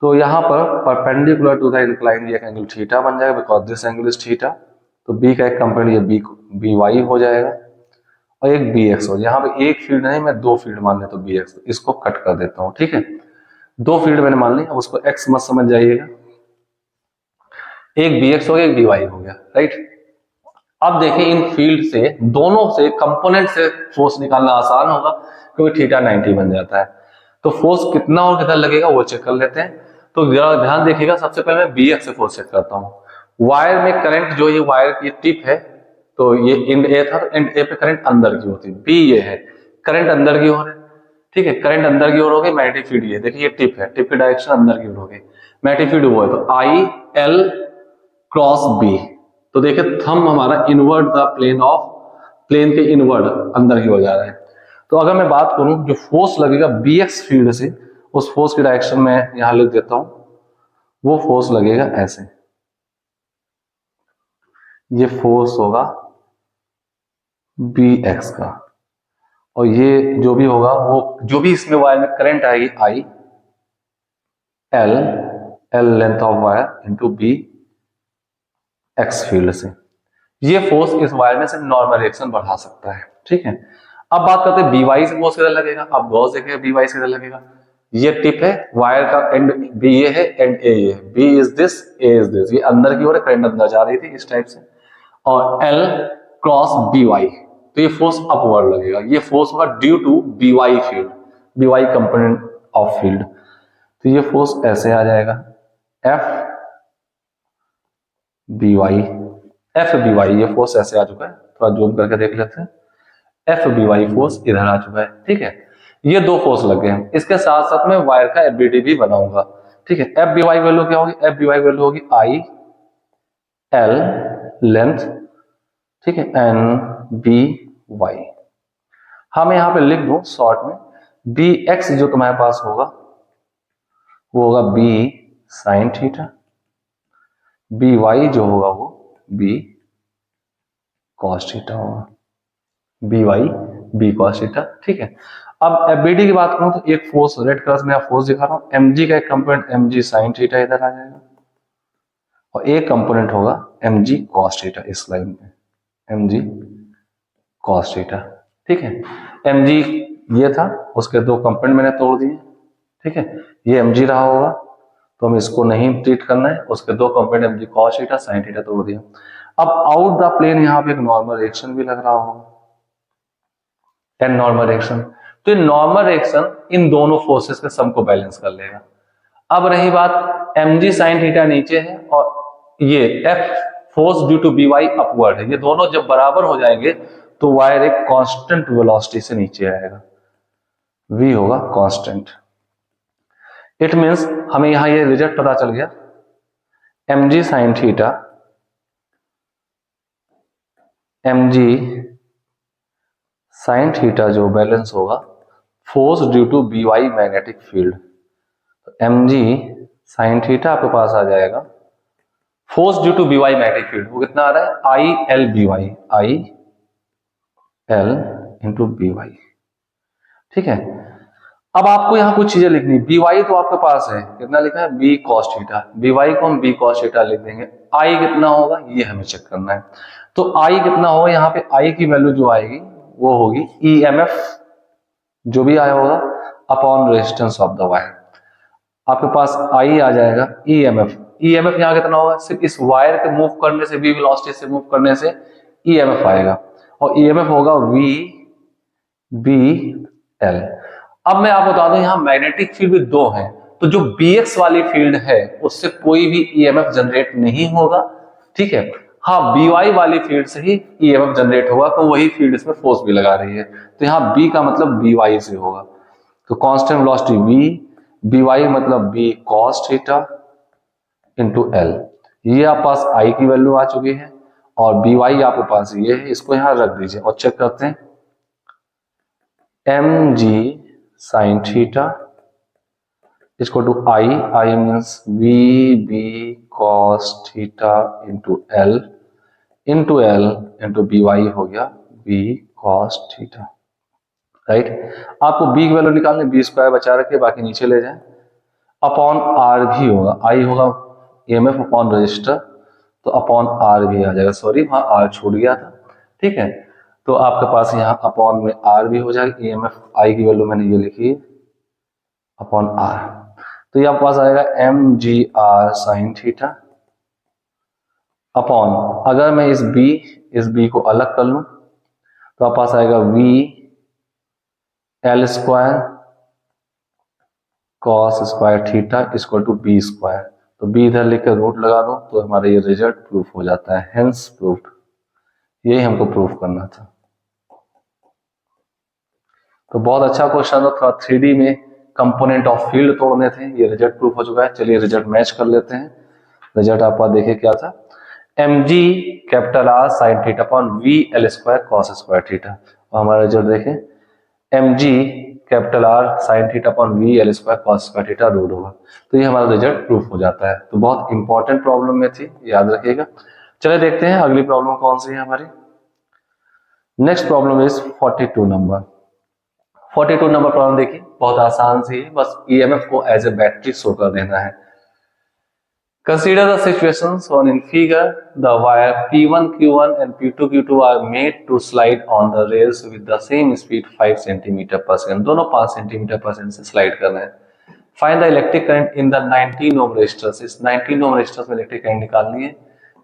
तो यहाँ पर परपेंडिकुलर टू द इंक्लाइन ये एंगल थीटा बन जाएगा because this angle is theta. तो बी का एक कंपोनेंट ये बी वाई हो जाएगा और एक बी एक्स हो। यहाँ पे एक फील्ड नहीं, मैं दो फील्ड मान लेता हूँ बी एक्स, इसको कट कर देता हूँ। ठीक है, दो फील्ड मैंने मान ली, अब उसको एक्स मत समझ जाइएगा। एक बी एक्स हो गया, एक बी वाई हो गया, राइट। अब देखिए इन फील्ड से दोनों से कंपोनेंट से फोर्स निकालना आसान होगा क्योंकि थीटा 90 बन जाता है। तो फोर्स कितना और कितना लगेगा वो चेक कर लेते हैं। तो जरा ध्यान देखिएगा, सबसे पहले मैं बी एक्स से फोर्स चेक करता हूँ। वायर में करंट जो ये वायर की टिप है, तो ये एंड ए था, तो एंड ए पे करंट अंदर की होती है, बी ये है, करंट अंदर की ओर है। ठीक है, करंट अंदर की ओर हो गई, मैग्नेटिक फील्ड ये देखिए, ये टिप है, टिप की डायरेक्शन अंदर की ओर हो गई, मैग्नेटिक फील्ड वो है, तो आई एल क्रॉस बी। तो देखिए थंब हमारा inward the plane of, plane के इनवर्ड अंदर की ओर जा रहा है। तो अगर मैं बात करूं जो फोर्स लगेगा बी एक्स फील्ड से, उस फोर्स की डायरेक्शन में यहां लिख देता हूं, वो फोर्स लगेगा ऐसे, ये फोर्स होगा बी एक्स का, और ये जो भी होगा वो जो भी इसमें वायर में करंट आएगी I L, L length of wire into B X field से, ये फोर्स इस वायर में से नॉर्मल रिएक्शन बढ़ा सकता है। ठीक है, अब बात करते हैं बी वाई से फोर्स किधर लगेगा। अब गौर से देखिए बी वाई से किधर लगेगा, ये टिप है, वायर का एंड बी ये है, एंड ए ये है, B is this, A is this, ये अंदर की ओर करंट अंदर जा रही थी इस टाइप से, और एल क्रॉस बी वाई, तो ये फोर्स अपवर्ड लगेगा, ये फोर्स होगा due to B Y field, B Y component of field. तो ये फोर्स ऐसे आ जाएगा F B Y, F B Y, ये फोर्स ऐसे आ चुका है, थोड़ा जूम करके देख लेते हैं, एफ बी वाई फोर्स इधर आ चुका है। ठीक है, ये दो फोर्स लग गए हैं, इसके साथ साथ मैं वायर का एफबीडी भी बनाऊंगा। ठीक है, एफ बी वाई वैल्यू क्या होगी, एफ बी वाई वैल्यू होगी आई एल लेंथ, ठीक है, एन बी वाई। हाँ मैं यहां पे लिख दूं शॉर्ट में, बी एक्स जो तुम्हारे पास होगा वो होगा B sine theta, B Y जो होगा वो बी कॉस थीटा होगा, B Y B cos theta. ठीक है, अब एफबीडी की बात करूं तो एक फोर्स रेड कलर से मैं फोर्स दिखा रहा हूं, एमजी का एक कंपोनेंट एमजी साइन थीटा इधर आ जाएगा, और एक कंपोनेंट होगा एमजी कॉस थीटा इस लाइन में, एमजी कॉस थीटा। ठीक है, एमजी ये था, उसके दो कंपोनेंट मैंने तोड़ दिए। ठीक है, ये एमजी रहा होगा तो हम इसको नहीं ट्रीट करना है, उसके दो component MG cos theta sine theta तोड़ दिया। अब आउट द प्लेन यहां पे एक नॉर्मल रिएक्शन भी लग रहा होगा, एन नॉर्मल रिएक्शन, तो ये नॉर्मल रिएक्शन इन दोनों फोर्सेस के सम को बैलेंस कर लेगा। अब रही बात mg sin थीटा नीचे है और ये f force due to B Y upward है, ये दोनों जब बराबर हो जाएंगे तो वायर एक कांस्टेंट वेलोसिटी से नीचे आएगा, v होगा कांस्टेंट। इट मींस हमें यहां ये रिजल्ट पता चल गया, mg sin theta, mg sin theta जो बैलेंस होगा force due to B Y magnetic field, तो mg sin थीटा आपके पास आ जाएगा force due to B Y magnetic field, वो कितना आ रहा है I L B Y, I L into B Y. ठीक है, अब आपको यहां कुछ चीजें लिखनी, बी वाई तो आपके पास है, कितना लिखा है B cos theta, B Y को हम बी कॉस थीटा लिख देंगे, आई कितना होगा ये हमें चेक करना है। तो आई कितना होगा, यहाँ पे आई की वैल्यू जो आएगी वो होगी ईएमएफ जो भी आया होगा upon resistance of the wire, आपके पास आई आ जाएगा ईएमएफ, ईएमएफ यहाँ कितना होगा, सिर्फ इस वायर के मूव करने से, वी वेलोसिटी से मूव करने से ईएमएफ आएगा, और ईएमएफ होगा वी बी एल। अब मैं आपको बता दूं यहाँ मैग्नेटिक फील्ड भी दो हैं, तो जो बीएक्स वाली फील्ड है उससे कोई भी ईएमएफ जनरेट नहीं होगा। ठीक है, हाँ बीवाई वाली फील्ड से ही ईएमएफ जनरेट होगा, तो वही फील्ड इसमें फोर्स भी लगा रही है, तो यहाँ बी का मतलब बीवाई से होगा, तो कांस्टेंट वेलोसिटी वी, बीवाई मतलब B cos theta into L, ये आपके पास आई की वैल्यू आ चुकी है, और बीवाई आपके पास ये है, इसको यहां रख दीजिए और चेक करते हैं, एम जी साइन थीटा इसको to I, I means V B cos theta into L into B Y हो गया बी कॉस थीटा, राइट। आपको बी की वैल्यू निकालनी, बी स्क्वायर बचा रखे, बाकी नीचे ले जाए, अपॉन आर भी होगा, आई होगा ईएमएफ अपॉन रजिस्टर, तो अपॉन आर भी आ जाएगा, सॉरी वहां आर छूट गया था, ठीक है। तो आपके पास यहाँ अपॉन में आर भी हो जाएगा, ईएमएफ आई की वैल्यू मैंने ये लिखी अपॉन आर, तो ये आपके पास आएगा M G R sine theta upon, अगर मैं इस बी को अलग कर लूं तो आपके पास आएगा V L square cos square theta equal to B square, तो बी इधर लेकर रूट लगा दो तो हमारा ये रिजल्ट प्रूफ हो जाता है, हेंस प्रूफ्ड। यही हमको प्रूफ करना था। तो बहुत अच्छा क्वेश्चन था, थोड़ा 3D में कंपोनेंट ऑफ फील्ड तोड़ने थे, ये रिजल्ट प्रूफ हो चुका है। चलिए रिजल्ट मैच कर लेते हैं। रिजल्ट आपका देखिए क्या था, M G capital R sine theta upon V L square cos square theta, और हमारा रिजल्ट देखें M G capital R sine theta upon V L square cos square theta root होगा, तो ये हमारा रिजल्ट प्रूफ हो जाता है। तो बहुत इंपॉर्टेंट प्रॉब्लम में थी, याद रखिएगा। चलिए देखते हैं अगली प्रॉब्लम कौन सी है हमारी। Next problem is 42 number. 42 number problem देखिए, बहुत आसान सी है, बस ईएमएफ को एज ए बैटरी शो कर देना है। Consider the situations shown in figure. The wire P1, Q1 and P2, Q2 are made to slide on the rails with the same speed 5 cm per second. दोनों 5 cm per second से slide कर रहे हैं। Find the electric current in the 19 ohm resistors. इस 19 ohm resistors में electric current निकालनी है।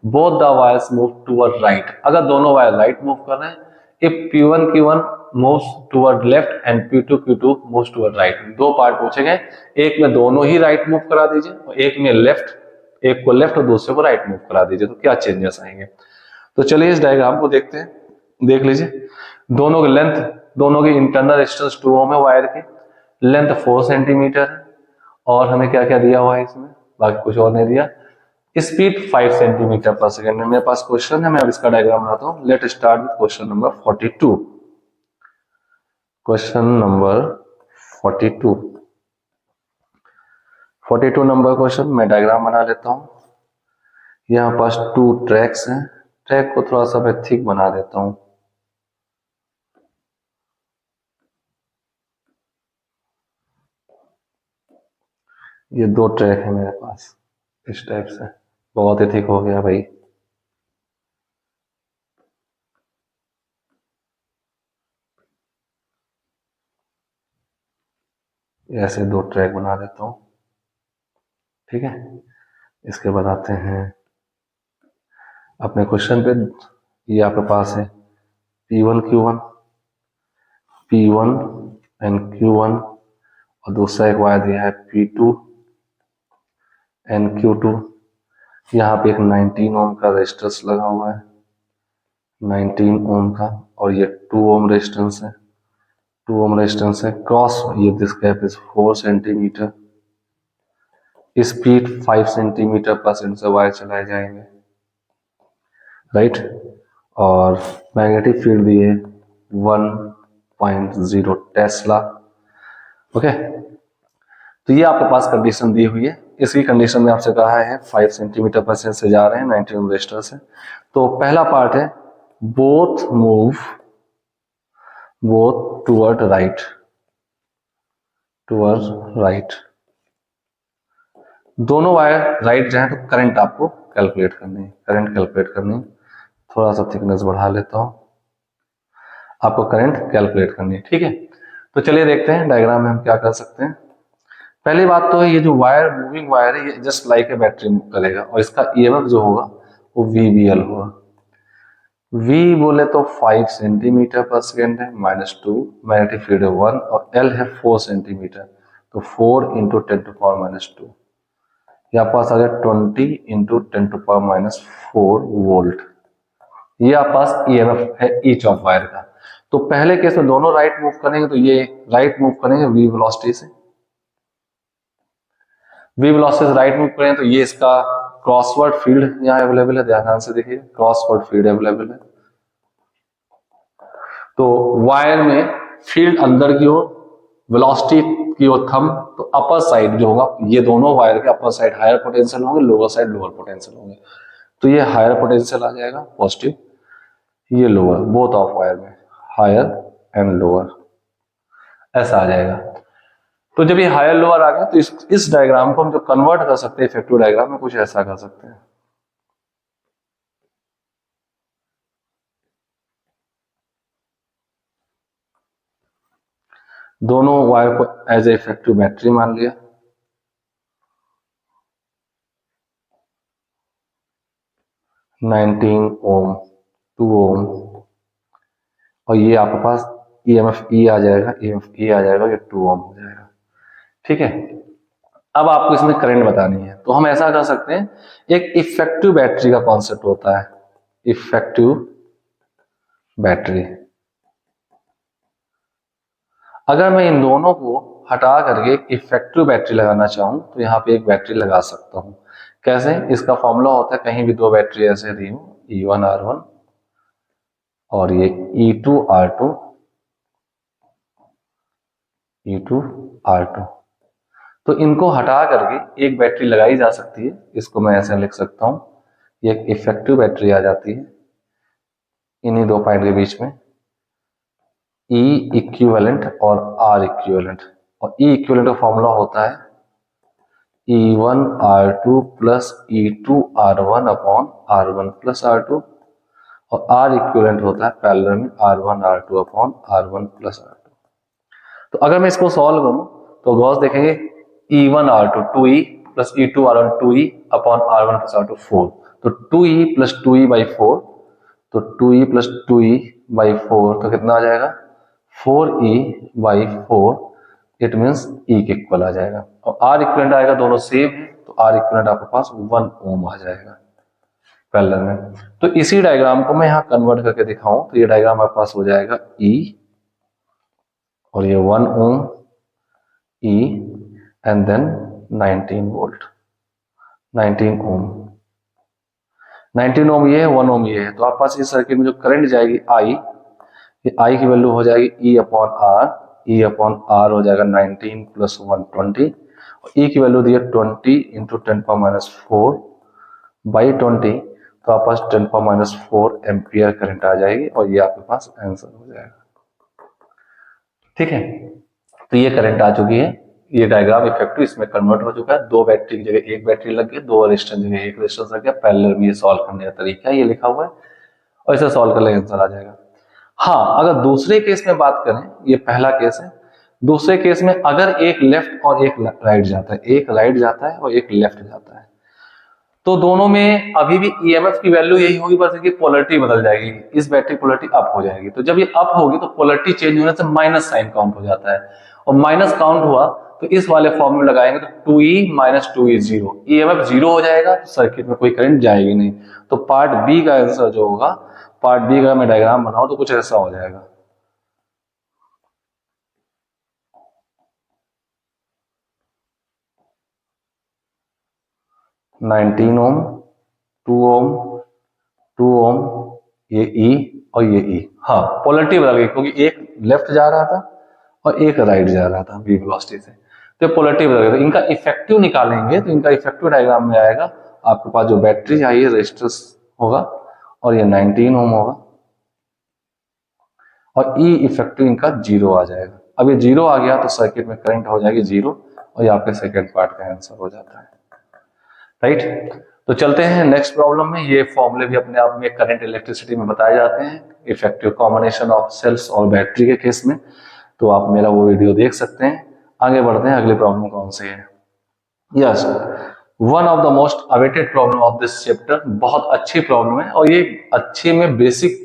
Both the wires move toward right. अगर दोनों वायर राइट मूव कर रहे हैं, if P1, Q1 moves toward left and P2, Q2 moves toward right. दो पार्ट पूछे गए, एक में दोनों ही राइट मूव करा दीजिए और एक में लेफ्ट, एक को लेफ्ट और दूसरे को राइट मूव करा दीजिए, तो क्या चेंजेस आएंगे। तो चलिए इस डायग्राम को देखते हैं, देख लीजिए। दोनों की लेंथ, दोनों की इंटरनल रेजिस्टेंस 2 ओम है, वायर की लेंथ 4 सेंटीमीटर है, और हमें क्या क्या दिया हुआ है इसमें, बाकी कुछ और नहीं दिया। स्पीड 5 सेंटीमीटर पर सेकेंड है। मेरे पास क्वेश्चन है, मैं अब इसका डायग्राम बनाता हूँ। Let start with question number 42। Question number 42 number question, मैं डायग्राम बना लेता हूं। यहाँ पास 2 ट्रैक्स हैं, ट्रैक को थोड़ा सा मैं थिक बना देता हूं। ये 2 ट्रैक है मेरे पास, इस टाइप से, बहुत ही थिक हो गया भाई। ऐसे 2 ट्रैक बना देता हूं, ठीक है। इसके बाद आते हैं अपने क्वेश्चन पे। ये आपके पास है P1 Q1 एंड Q1, और दूसरा एक वायर दिया है P2 एंड Q2। यहाँ पे एक 19 ओम का रेजिस्टेंस लगा हुआ है, 19 ओम का, और ये 2 ओम रेजिस्टेंस है, 2 ओम रेजिस्टेंस है। क्रॉस ये this gap is 4 centimetre, speed 5 centimetre पर सेकेंड से वायर चलाए जाएंगे, राइट। और मैग्नेटिक फील्ड दिए 1.0 टेस्ला, ओके। तो ये आपके पास कंडीशन दी हुई है। इसकी कंडीशन में आपसे कहा है 5 सेंटीमीटर पर सेकेंड से जा रहे हैं, 19 ओम रेजिस्टर से। तो पहला पार्ट है बोथ मूव टुवर्ड राइट, दोनों वायर राइट जाए तो करंट आपको कैलकुलेट करनी है, थोड़ा सा थिकनेस बढ़ा लेता हूं, आपको करंट कैलकुलेट करनी है, ठीक है। तो चलिए देखते हैं डायग्राम में हम क्या कर सकते हैं। पहली बात तो है, ये जो वायर, मूविंग वायर है, ये just like a battery move करेगा, और इसका ईएमएफ जो होगा वो VBL होगा। V बोले तो 5 सेंटीमीटर पर सेकेंड है, -2, मैग्नेटिक फील्ड है 1, और L है 4 सेंटीमीटर, तो 4 × 10⁻², ये आपके पास आ गया 20 × 10⁻⁴ वोल्ट। ये आपके पास ईएमएफ है ईच ऑफ वायर का। तो पहले केस में दोनों राइट मूव करेंगे, तो ये राइट मूव करेंगे V वेलोसिटी से, V वेलोसिटी से राइट मूव करेंगे, तो ये इसका क्रॉसवर्ड फील्ड यहाँ अवेलेबल है, ध्यान से देखिए, क्रॉसवर्ड फील्ड अवेलेबल है। तो वायर में फील्ड अंदर की ओर, वेलोसिटी की ओर थम, तो अपर साइड जो होगा, ये दोनों वायर के अपर साइड हायर पोटेंशियल होंगे, लोअर साइड लोअर पोटेंशियल होंगे। तो ये हायर पोटेंशियल आ जाएगा पॉजिटिव, ये लोअर, बोथ ऑफ वायर में हायर एंड लोअर, ऐसा आ जाएगा। तो जब ये हायर लोअर आ गया तो इस डायग्राम को हम जो कन्वर्ट कर सकते हैं इफेक्टिव डायग्राम में, कुछ ऐसा कर सकते हैं। दोनों वायर को एज ए इफेक्टिव बैटरी मान लिया, नाइनटीन ओम, 2 ओम, और ये आपके पास EMF E आ जाएगा, EMF E आ जाएगा, ये 2 ओम हो जाएगा। ठीक है, अब आपको इसमें करंट बतानी है, तो हम ऐसा कर सकते हैं, एक इफेक्टिव बैटरी का कॉन्सेप्ट होता है, इफेक्टिव बैटरी। अगर मैं इन दोनों को हटा करके एक इफेक्टिव बैटरी लगाना चाहूं तो यहाँ पे एक बैटरी लगा सकता हूं। कैसे? इसका फॉर्मूला होता है, कहीं भी दो बैटरी ऐसे दी हो, E1 R1 और ये E2 R2, E2 R2, तो इनको हटा करके एक बैटरी लगाई जा सकती है। इसको मैं ऐसे लिख सकता हूं, ये एक इफेक्टिव बैटरी आ जाती है इन्हीं दो पॉइंट के बीच में, E इक्विवेलेंट और R इक्विवेलेंट, और E इक्विवेलेंट का फॉर्मूला होता है E1 R2 plus E2 R1 upon R1 plus R2, और R इक्विवेलेंट होता है पैरेलल में R1 R2 upon R1 plus R2। तो अगर मैं इसको सॉल्व करूं तो गॉस देखेंगे E1 R2 2E plus E2 R1 2E upon R1 plus R2 4, तो 2E प्लस 2E बाई 4, तो 2E प्लस 2E बाई 4 तो कितना आ जाएगा 4E by 4, it means E के इक्वल आ जाएगा, और R इक्विवेलेंट आएगा, दोनों सेम है तो R इक्विवेलेंट आपके पास 1 ओम आ जाएगा पैरेलल में। तो इसी डायग्राम को मैं यहाँ कन्वर्ट करके दिखाऊं तो ये डायग्राम आपके पास हो जाएगा E और ये 1 ओम E एंड देन 19 वोल्ट, 19 ओम, 19 ओम ये है, 1 ओम ये है, तो आपके पास इस सर्किट में जो करंट जाएगी I, ये I की वैल्यू हो जाएगी E upon R, E upon R हो जाएगा 19 प्लस 120, और E की वैल्यू दी है 20 इंटू 10⁻⁴ बाई 20, तो आपके पास 10⁻⁴ एम्पियर करंट आ जाएगी, और ये आपके पास आंसर हो जाएगा। ठीक है, तो ये करंट आ चुकी है, ये डायग्राम इफेक्टिव इसमें कन्वर्ट हो चुका है, दो बैटरी की जगह एक बैटरी लग गई, दो रेजिस्टेंस की जगह एक रेजिस्टेंस लग गया, पैरेलल में ये सॉल्व करने का तरीका है, ये लिखा हुआ है, और इसे सॉल्व कर लेंगे आंसर आ जाएगा। हाँ, अगर दूसरे केस में बात करें, ये पहला केस है, दूसरे केस में अगर एक लेफ्ट और एक राइट जाता है, एक राइट जाता है और एक लेफ्ट जाता है, तो दोनों में अभी भी EMF की वैल्यू यही होगी, बस इसकी पोलरिटी बदल जाएगी, इस बैटरी पोलरिटी अप हो जाएगी, तो जब ये अप होगी तो पोलरिटी चेंज होने से माइनस साइन काउंट हो जाता है, और माइनस काउंट हुआ तो इस वाले फॉर्म में लगाएंगे तो 2E माइनस 2E 0, EMF 0 हो जाएगा, तो सर्किट में कोई करंट जाएगी नहीं। तो पार्ट बी का आंसर जो होगा, पार्ट बी का मैं डायग्राम बनाऊं तो कुछ ऐसा हो जाएगा, नाइनटीन ओम, 2 ओम, 2 ओम, ये E और ये E, हाँ पोलरिटी बदल गई क्योंकि एक लेफ्ट जा रहा था और एक राइट जा रहा था V वेलोसिटी से, तो पोलरिटी बदल गई। तो इनका इफेक्टिव निकालेंगे तो इनका इफेक्टिव डायग्राम में आएगा, आपके पास जो बैटरी आई है रेजिस्टेंस होगा, और ये 19 ओम होगा, और E इफेक्टिव इनका 0 आ जाएगा। अब ये 0 आ गया तो सर्किट में करंट हो जाएगी 0, और ये आपके सेकेंड पार्ट का आंसर हो जाता है। राइट, तो चलते हैं नेक्स्ट प्रॉब्लम में। ये फॉर्मूले भी अपने आप में करंट इलेक्ट्रिसिटी में बताए जाते हैं, इफेक्टिव कॉम्बिनेशन ऑफ सेल्स और बैटरी के केस में, तो आप मेरा वो वीडियो देख सकते हैं। आगे बढ़ते हैं, अगली प्रॉब्लम कौन सी है। Yes, one of the most awaited problem of this chapter, बहुत अच्छी प्रॉब्लम है, और ये अच्छी में बेसिक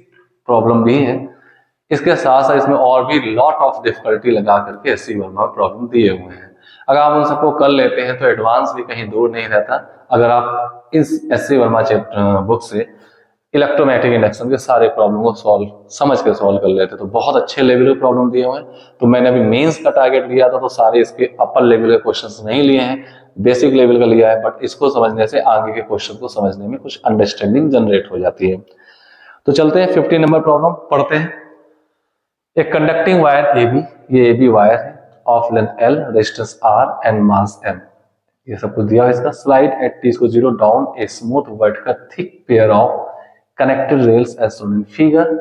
प्रॉब्लम भी है, इसके साथ साथ इसमें और भी लॉट ऑफ डिफिकल्टी लगा करके एससी वर्मा प्रॉब्लम दिए हुए हैं। अगर आप उन सबको कर लेते हैं तो एडवांस भी कहीं दूर नहीं रहता। अगर आप इस एससी वर्मा चैप्टर बुक से इलेक्ट्रोमैग्नेटिक इंडक्शन के सारे प्रॉब्लम को समझ के सॉल्व कर लेते तो बहुत अच्छे लेवल के प्रॉब्लम दिए हुए हैं। तो मैंने अभी मेंस का टारगेट लिया था, तो सारे इसके अपर लेवल के क्वेश्चंस नहीं लिए हैं, बेसिक लेवल का लिया है, बट इसको समझने से आगे के क्वेश्चन को समझने में कुछ अंडरस्टैंडिंग जनरेट हो जाती है। तो चलते हैं 50 नंबर प्रॉब्लम पढ़ते हैं। एक कंडक्टिंग वायर AB, ये AB वायर है, of length L, resistance R and mass M, ये सब कुछ दिया है इसका। Slide at t=0 down a smooth vertical thick pair of connected rails as shown in figure,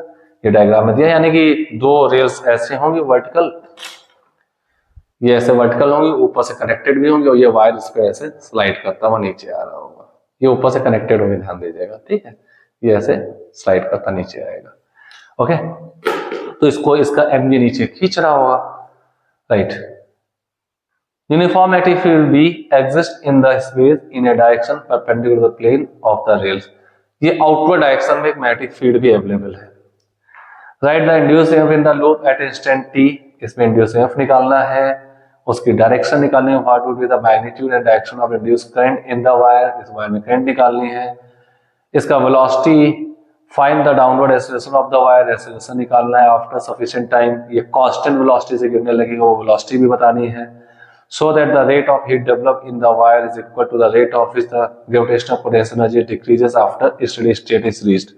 ये डायग्राम में दिया, यानी कि दो रेल्स ऐसे होंगी वर्टिकल, ये ऐसे वर्टिकल होंगी, ऊपर से कनेक्टेड भी होंगी, और ये वायर इस पे ऐसे स्लाइड करता हुआ नीचे आ रहा होगा। ये ऊपर से कनेक्टेड होंगे, ध्यान दीजिएगा, ठीक है। ये ऐसे स्लाइड करता नीचे आएगा, ओके। तो इसको इसका एमजी नीचे खींच रहा होगा, right. Uniform magnetic field be exist in the space in a direction perpendicular to the plane of the rails. ये आउटवर्ड डायरेक्शन में एक मैग्नेटिक फील्ड भी अवेलेबल है। Write the induce EMF in the loop at instant t. इसमें इंड्यूस ईएमएफ निकालना है, उसकी डायरेक्शन निकालनी है, what would be the magnitude and direction of induce current in the wire. इस वायर में करंट निकालनी है। इसका velocity, find the downward acceleration of the wire, acceleration निकालना है आफ्टर सफिशिएंट टाइम। ये कांस्टेंट वेलोसिटी से गिरने लगेगा, वो वेलोसिटी भी बतानी है। So that the rate of heat developed in the wire is equal to the rate of which the gravitational potential energy decreases after steady state is reached।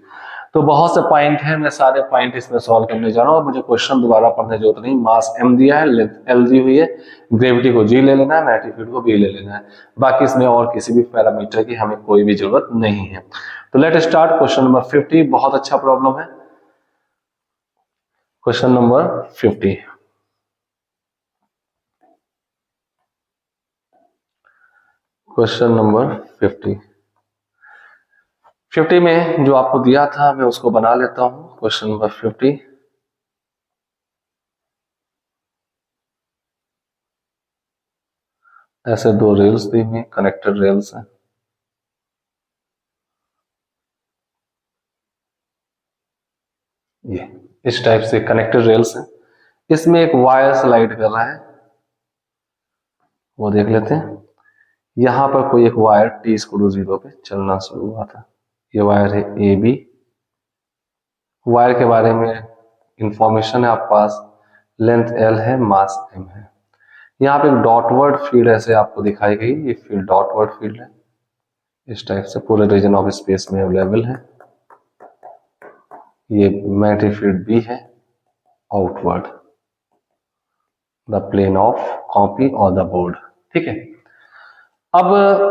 तो बहुत से पॉइंट हैं, मैं सारे पॉइंट इसमें सॉल्व करने जा रहा हूँ। मुझे क्वेश्चन दोबारा पढ़ने की जरूरत नहीं। मास m दिया है, लेंथ l दी हुई है, ग्रेविटी को g ले लेना है, मैग्नेटिक फील्ड को b ले लेना है। बाकी इसमें और किसी भी पैरामीटर की हमें कोई भी जरूरत नहीं है। तो लेट स्टार्ट क्वेश्चन नंबर 50। बहुत अच्छा प्रॉब्लम है क्वेश्चन नंबर 50। क्वेश्चन नंबर 50 में जो आपको दिया था मैं उसको बना लेता हूं। क्वेश्चन नंबर 50, ऐसे दो रेल्स दी हुई, कनेक्टेड रेल्स हैं। ये इस टाइप से कनेक्टेड रेल्स हैं। इसमें एक वायर स्लाइड कर रहा है, वो देख लेते हैं। यहां पर कोई एक वायर t=0 पे चलना शुरू हुआ था। ये वायर है ए बी। वायर के बारे में इंफॉर्मेशन है आपके पास, लेंथ l है, मास m है। यहाँ पे एक डॉटवर्ड फील्ड ऐसे आपको दिखाई गई, ये फील्ड डॉटवर्ड फील्ड है। इस टाइप से पूरे रीजन ऑफ स्पेस में अवेलेबल है। ये मैग्नेटिक फील्ड भी है outward the plane of copy और द बोर्ड, ठीक है। अब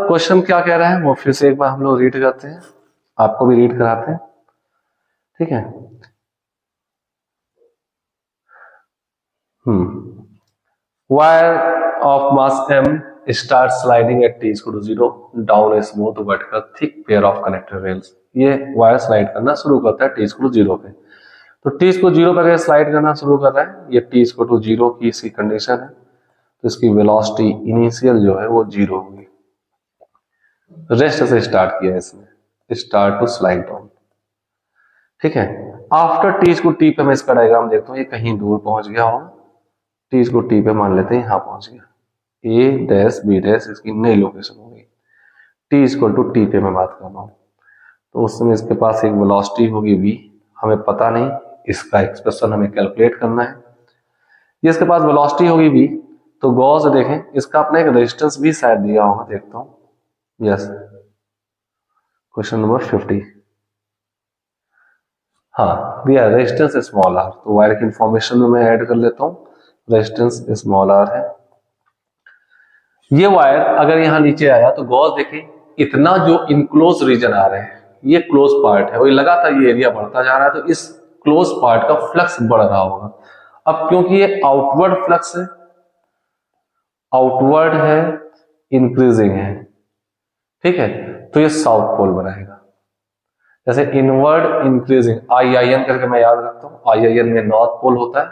क्वेश्चन क्या कह रहा है वो फिर से एक बार हम लोग रीड करते हैं, आपको भी रीड कराते हैं, ठीक है। Wire of mass m start sliding at t=0 down a smooth vertical thick pair of connected rails. ये वायर स्लाइड करना शुरू करता है t=0 पे। तो t=0 पे अगर स्लाइड करना शुरू कर रहा है, ये t=0 की इसकी कंडीशन है, तो इसकी वेलोसिटी इनिशियल जो है वो 0 होगी। रेस्ट से स्टार्ट किया है इसने, स्टार्ट टू स्लाइड डाउन, ठीक है। आफ्टर t पे मैं इसका डायग्राम देखता हूँ, ये कहीं दूर पहुंच गया होगा। t पे मान लेते हैं यहां पहुंच गया, a डैश b डैश इसकी नई लोकेशन होगी। t पे मैं बात कर रहा हूँ, तो उस समय इसके पास एक वेलोसिटी होगी v, हमें पता नहीं, इसका एक्सप्रेशन हमें कैलकुलेट करना है। ये इसके पास वेलोसिटी होगी v, तो गौर से देखें, इसका अपना एक रेजिस्टेंस भी शायद दिया होगा, देखता हूं। यस, क्वेश्चन नंबर 50, हाँ दिया है, रेजिस्टेंस स्मॉल आर। तो वायर की इंफॉर्मेशन में मैं ऐड कर लेता हूं, रेजिस्टेंस स्मॉल आर है। ये वायर अगर यहां नीचे आया तो गौर देखिए, इतना जो इनक्लोज रीजन आ रहे हैं, ये क्लोज पार्ट है, और लगातार ये एरिया बढ़ता जा रहा है, तो इस क्लोज पार्ट का फ्लक्स बढ़ रहा होगा। अब क्योंकि ये आउटवर्ड फ्लक्स है, आउटवर्ड है, इंक्रीजिंग है, ठीक है, तो ये साउथ पोल बनाएगा। जैसे इनवर्ड इंक्रीजिंग IIN करके मैं याद रखता हूँ, IIN में नॉर्थ पोल होता है,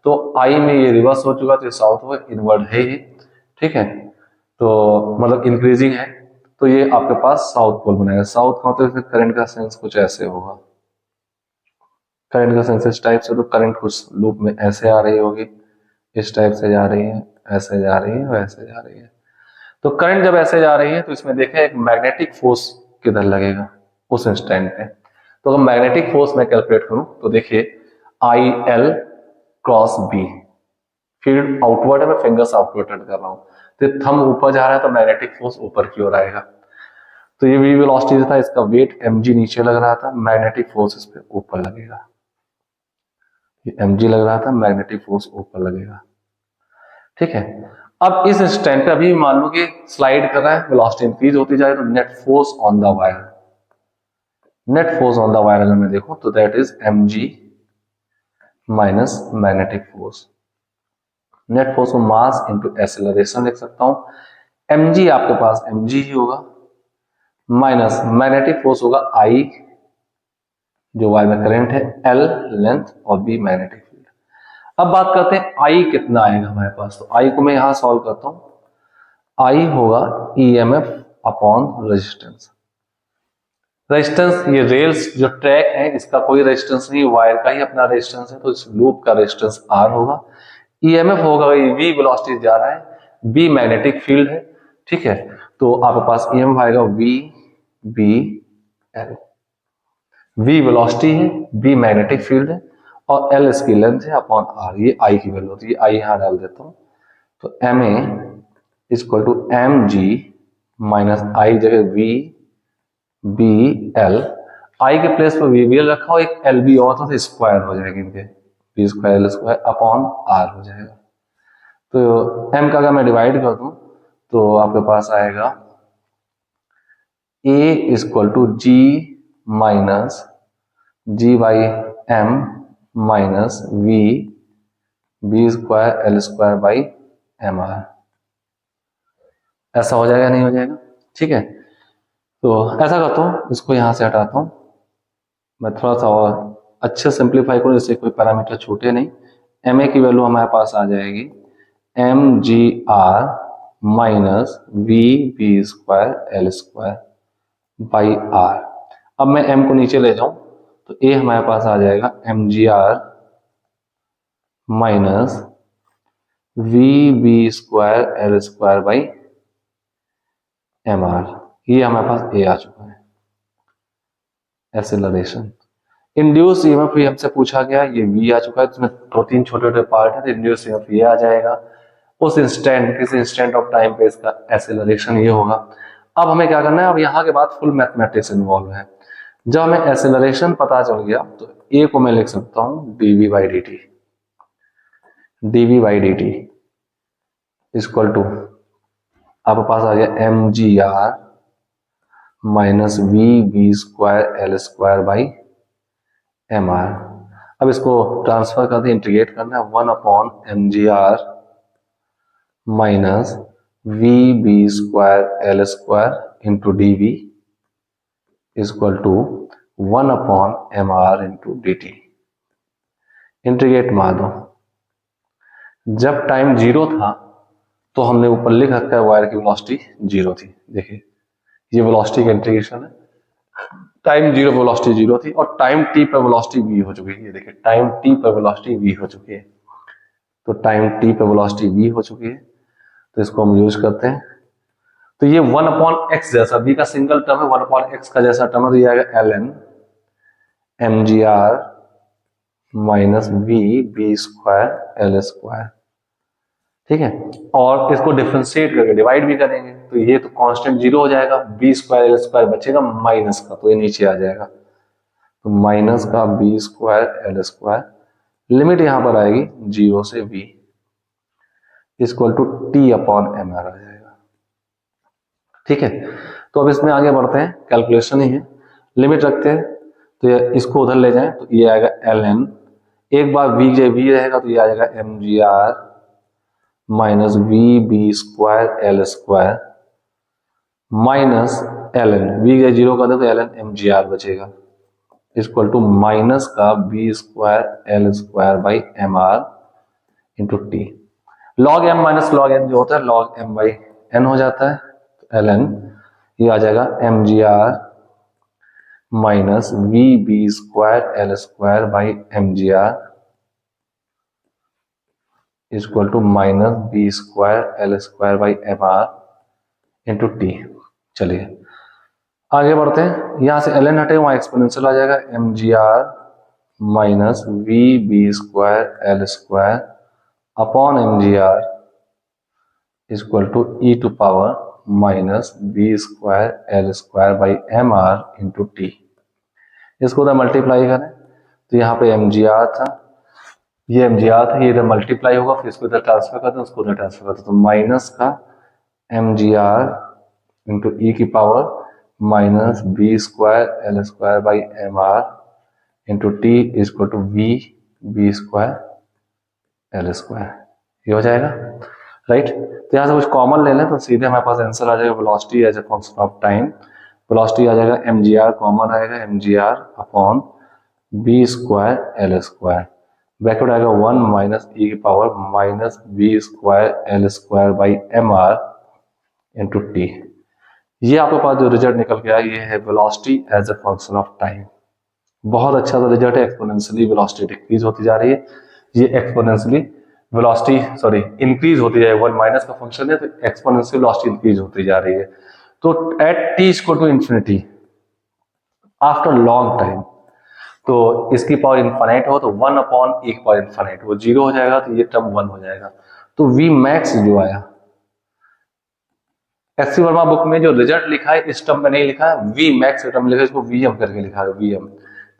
तो I में ये रिवर्स हो चुका, तो ये साउथ हो, इनवर्ड है ही, ठीक है, तो मतलब इंक्रीजिंग है, तो ये आपके पास साउथ पोल बनाएगा। साउथ का मतलब करंट का सेंस कुछ ऐसे होगा, करंट का सेंस इस टाइप से, तो करंट कुछ लूप में ऐसे आ रही होगी, इस टाइप से जा रही है, ऐसे जा रही है, वैसे जा रही है। तो करंट जब ऐसे जा रही है, तो इसमें देखें एक मैग्नेटिक फोर्स किधर लगेगा उस इंस्टेंट पे। तो अगर मैग्नेटिक फोर्स मैं कैलकुलेट करूं, तो देखिए IL cross B, field outward है, मैं फिंगर्स आउटवर्ड कर रहा हूं, तो थंब ऊपर जा रहा है, तो मैग्नेटिक फोर्स ऊपर की ओर आएगा। तो ये V वेलोसिटी था, इसका वेट mg नीचे लग रहा था, मैग्नेटिक फोर्स इस पे ऊपर लगेगा। ये mg लग रहा था, मैग्नेटिक फोर्स ऊपर लगेगा, ठीक है। अब इस इंस्टेंट पे अभी मान लो कि स्लाइड कर रहा है, वेलोसिटी इंक्रीज होती जाए, तो net force on the wire, net force on the wire अगर मैं देखूं, तो that is mg minus magnetic force. Net force को मास इंटू एक्सेलरेशन लिख सकता हूं, mg आपके पास mg ही होगा, माइनस मैग्नेटिक फोर्स होगा I जो वायर में करंट है, L लेंथ और B मैग्नेटिक फील्ड। अब बात करते हैं I कितना आएगा हमारे पास, तो I को मैं यहां सॉल्व करता हूं। I होगा EMF अपॉन रेजिस्टेंस। रेजिस्टेंस ये रेल्स जो ट्रैक है इसका कोई रेजिस्टेंस नहीं, वायर का ही अपना रेजिस्टेंस है, तो इस लूप का रेजिस्टेंस R होगा। EMF होगा V वेलोसिटी जा रहा है, B मैग्नेटिक फील्ड है, ठीक है, तो आपके पास EMF आएगा VBL। V वेलोसिटी है, B मैग्नेटिक फील्ड है और L इसकी लेंथ है अपॉन R, ये I की वैल्यू होती है, I यहां डाल देता हूं, तो MA equal to mg minus I जगह VBL, I के प्लेस पर VBL रखा हो, एक LB और तो स्क्वायर हो जाएगी इनके, B square L square upon R हो जाएगा। तो M का अगर मैं डिवाइड कर दूं तो आपके पास आएगा A equal to G minus G by M minus V B square L square by MR। ऐसा हो जाएगा नहीं हो जाएगा, ठीक है, तो ऐसा करता हूं, इसको यहां से हटाता हूं, मैं थोड़ा सा और अच्छे सिंप्लीफाई करूं जिससे कोई पैरामीटर छूटे नहीं। MA की वैल्यू हमारे पास आ जाएगी mgr minus VB square L square by R। अब मैं M को नीचे ले जाऊं तो A हमारे पास आ जाएगा mgr minus VB square L square by MR। ये हमारे पास A आ चुका है। एक्सेलरेशन इंड्यूस ईएमएफ भी हमसे पूछा गया, ये V आ चुका है, इसमें दो तीन छोटे छोटे पार्ट है, तो इंड्यूस ईएमएफ ये आ जाएगा। उस इंस्टेंट किसी इंस्टेंट ऑफ टाइम पे इसका एक्सेलरेशन ये होगा। अब हमें क्या करना है, अब यहाँ के बाद फुल मैथमेटिक्स इन्वॉल्व है। जब हमें एक्सेलरेशन पता चल गया तो A को मैं लिख सकता हूँ dv by dt equal to आपके पास आ गया mgr minus VB square L square by MR। अब इसको ट्रांसफर करके इंटीग्रेट करना है, 1 upon mgr minus VB square L square into dv equal to 1 upon MR into dt। Integrate मार दो। जब टाइम 0 था तो हमने ऊपर लिख रखा है वायर की वेलोसिटी 0 थी, देखिए ये वेलोसिटी का इंटीग्रेशन है, टाइम 0 पर वेलोसिटी 0 थी और टाइम t पर वेलोसिटी v हो चुकी है, ये देखिए टाइम t पर वेलोसिटी v हो चुकी है, तो टाइम t पर वेलोसिटी v हो चुकी है, तो इसको हम यूज करते हैं। तो ये 1 अपॉन एक्स जैसा, v का सिंगल टर्म है, 1 अपॉन एक्स का जैसा टर्म है, तो ये आएगा ln mgr minus VB square L square, ठीक है, और इसको डिफरेंशिएट करके डिवाइड भी करेंगे तो ये तो कांस्टेंट 0 हो जाएगा, B स्क्वायर L स्क्वायर बचेगा माइनस का, तो ये नीचे आ जाएगा, तो माइनस का B square L square, limit यहां पर आएगी 0 से V equal to T upon MR आ जाएगा, ठीक है। तो अब इसमें आगे बढ़ते हैं, कैलकुलेशन ही है, लिमिट रखते हैं, तो ये इसको उधर ले जाएं तो ये आएगा ln, एक बार V रहेगा तो ये आ जाएगा mgr minus VB square L square minus ln, V 0 कर दे तो ln mgr बचेगा इक्वल टू माइनस का B square L square by MR into T. Log m minus log n जो होता है लॉग m बाई n हो जाता है, तो ln ये आ जाएगा mgr minus VB square L square by mgr equal to minus B square L square by MR into t. चलिए आगे बढ़ते हैं, यहां से ln हटे वहां एक्सपोनेंशियल आ जाएगा, mgr minus VB square L square upon mgr equal to e to power minus B square L square by MR into t. इसको उधर मल्टीप्लाई करें तो यहाँ पे mgr था, ये mgr था, ये इधर मल्टीप्लाई होगा, फिर इसको इधर ट्रांसफर करते हैं, उसको उधर ट्रांसफर करते हैं, तो माइनस का mgr इंटू ई की power minus B square L square by MR into t equal to V B square L square, ये हो जाएगा राइट। तो यहाँ से कुछ कॉमन ले लें तो सीधे हमारे पास आंसर आ जाएगा velocity as a function of time. Velocity आ जाएगा mgr, कॉमन आएगा mgr upon B square L square, bracket आएगा 1 माइनस ई की power minus B square L square by M R into T. ये आपके पास जो रिजल्ट निकल के आया ये है velocity as a function of time. बहुत अच्छा सा रिजल्ट है, एक्सपोनेंशियली वेलोसिटी डिक्रीज होती जा रही है, ये एक्सपोनेंशियली वेलोसिटी इंक्रीज होती जाए, 1 माइनस का फंक्शन है तो एक्सपोनेंशियल वेलोसिटी इंक्रीज होती जा रही है। तो at t equal to infinity after long time, तो इसकी पावर इनफाइनाइट हो तो 1 अपॉन ई की पावर इनफाइनाइट, वो 0 हो जाएगा तो ये टर्म 1 हो जाएगा। तो वी मैक्स जो आया एस सी वर्मा बुक में जो रिजल्ट लिखा है इस टर्म में नहीं लिखा है, वी मैक्स टर्म लिखा है, इसको वीएम करके लिखा है।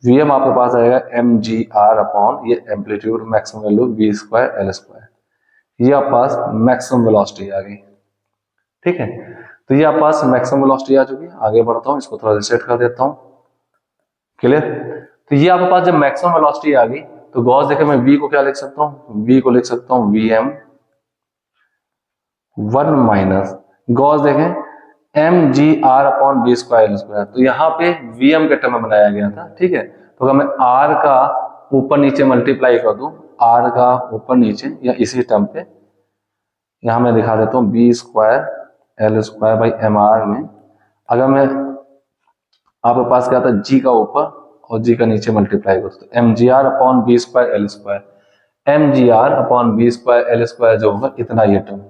वीएम आपके पास आएगा एम जी आर अपॉन ये amplitude maximum value V square L square, ये आपके पास मैक्सिमम वेलोसिटी आ गई। ठीक है, तो ये आपके पास मैक्सिमम वेलोसिटी आ चुकी है। आगे बढ़ता हूँ, इसको थोड़ा रिसेट कर देता हूँ, क्लियर। तो ये आपके पास जब मैक्सिमम वेलोसिटी आ गई तो गॉस देखे मैं v को क्या लिख सकता हूँ, v को लिख सकता हूँ वीएम 1 माइनस गॉस देखें M G R upon B square L square, तो यहाँ पे वीएम के टर्म में बनाया गया था। ठीक है, तो अगर मैं आर का ऊपर नीचे मल्टीप्लाई कर दूं, आर का ऊपर नीचे या इसी टर्म पे यहाँ मैं दिखा देता हूँ B square L square by M R में, अगर मैं आपके पास क्या था जी का ऊपर और जी का नीचे मल्टीप्लाई कर तो M G R upon B square L square, M G R upon B square L square जो होगा इतना ये टर्म,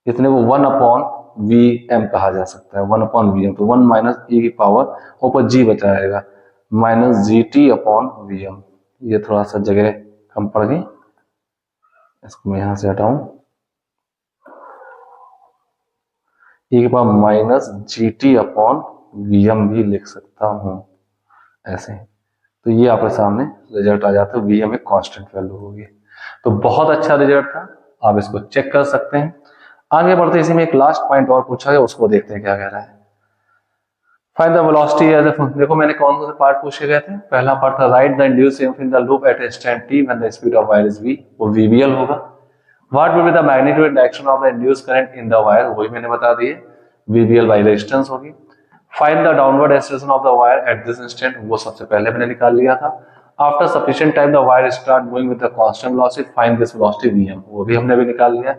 इतने को 1 अपॉन वी एम कहा जा सकता है, 1 अपॉन वी एम, तो 1 माइनस ई की पावर ऊपर जी बचा रहेगा minus G T upon V M. ये थोड़ा सा जगह कम पड़ गई, इसको मैं यहां से हटाऊं, ई की power minus G T upon V M भी लिख सकता हूं ऐसे। तो ये आपके सामने रिजल्ट आ जाता है, वी एम एक कॉन्स्टेंट वैल्यू होगी। तो बहुत अच्छा रिजल्ट था, आप इसको चेक कर सकते हैं। आगे बढ़ते इसी में एक लास्ट पॉइंट और पूछा है, उसको देखते हैं क्या कह रहा है। Find the velocity as a function, देखो मैंने कौन से पार्ट पूछे गए थे, पहला पार्ट था write the induced EMF in the loop at instant t when the speed of wire is v, वो vbl होगा। What will be the magnitude and direction of the induced current in the wire, वही मैंने बता दिए, vbl बाय रेजिस्टेंस होगी। Find the downward acceleration of the wire at this instant, वो सबसे पहले मैंने निकाल लिया था। After sufficient time the wire start going with the constant velocity, find this velocity vm, वो भी हमने भी निकाल लिया।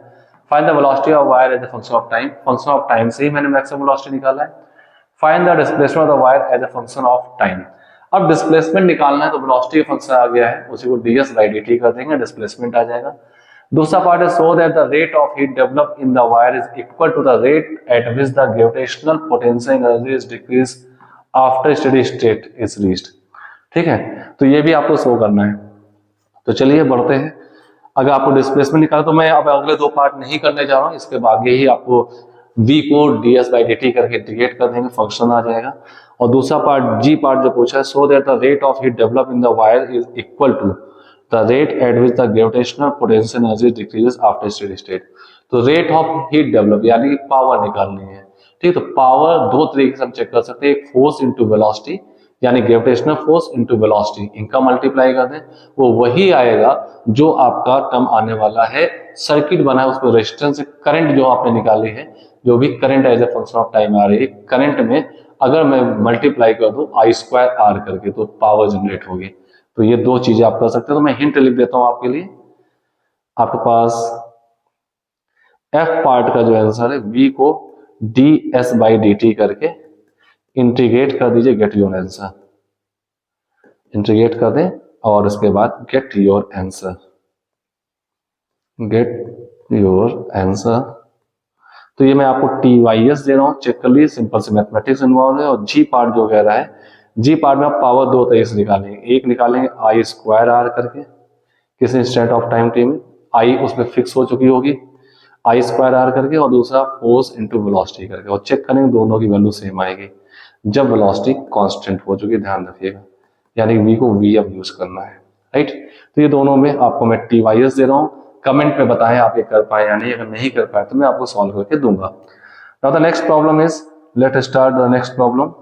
Find the velocity of wire as a function of time, function of time से ही मैंने मैक्सिमम वेलोसिटी निकाला है। Find the displacement of the wire as a function of time, अब डिस्प्लेसमेंट निकालना है तो वेलोसिटी का फंक्शन आ गया है, उसी को ds बाय dt कर देंगे, डिस्प्लेसमेंट आ जाएगा। दूसरा पार्ट है so that the rate of heat develop in the wire is equal to the rate at which the gravitational potential energy is decrease after steady state is reached. ठीक है, तो ये भी आपको शो करना है। तो चलिए बढ़ते हैं, अगर आपको डिस्प्लेसमेंट निकाला तो मैं अब अगले दो पार्ट नहीं करने जा रहा हूँ, इसके बाद ही आपको v को ds बाई dt करके इंटीग्रेट कर देंगे, फंक्शन आ जाएगा। और दूसरा पार्ट जी पार्ट जो पूछा है so that the rate of heat develop in the wire is equal to the rate at which the gravitational potential energy decreases after steady state. तो रेट ऑफ हीट डेवलप यानी कि पावर निकालनी है। ठीक, तो पावर दो तरीके से हम चेक कर सकते हैं, एक फोर्स इनटू वेलोसिटी यानी ग्रेविटेशनल फोर्स इनटू वेलोसिटी, इनका मल्टीप्लाई कर दें, वो वही आएगा जो आपका टर्म आने वाला है, सर्किट बना है उसमें रेजिस्टेंस करंट जो आपने निकाली है, जो भी current as a function of time आ रही है, करंट में अगर मैं मल्टीप्लाई कर दूं आई स्क्वायर आर करके तो पावर जनरेट होगी। तो ये दो चीजें आप कर सकते हो। तो मैं हिंट लिख देता हूं आपके लिए, आपके पास एफ पार्ट का जो आंसर है v को ds बाई dt करके इंटीग्रेट कर दीजिए, गेट योर आंसर, इंटीग्रेट कर दें और उसके बाद get your answer, get your answer. तो ये मैं आपको TYS दे रहा हूं, चेक कर लीजिए, सिंपल से मैथमेटिक्स इन्वॉल्व है। और जी पार्ट जो कह रहा है, जी पार्ट में आप पावर दो तरीके से निकालेंगे, एक निकालेंगे आई स्क्वायर आर करके किसी इंस्टेंट ऑफ टाइम टी में, आई उसमें फिक्स हो चुकी होगी आई स्क्वायर आर करके, और दूसरा फोर्स इनटू वेलोसिटी करके, और चेक करेंगे दोनों की वैल्यू सेम आएगी जब वेलोसिटी कांस्टेंट हो चुकी, ध्यान रखिएगा, यानी v को vm यूज करना है, राइट। तो ये दोनों में आपको मैं TYS दे रहा हूं, कमेंट में बताएं आप ये कर पाए या नहीं, अगर नहीं कर पाए तो मैं आपको सॉल्व करके दूंगा। Now the next problem is, let start the next problem.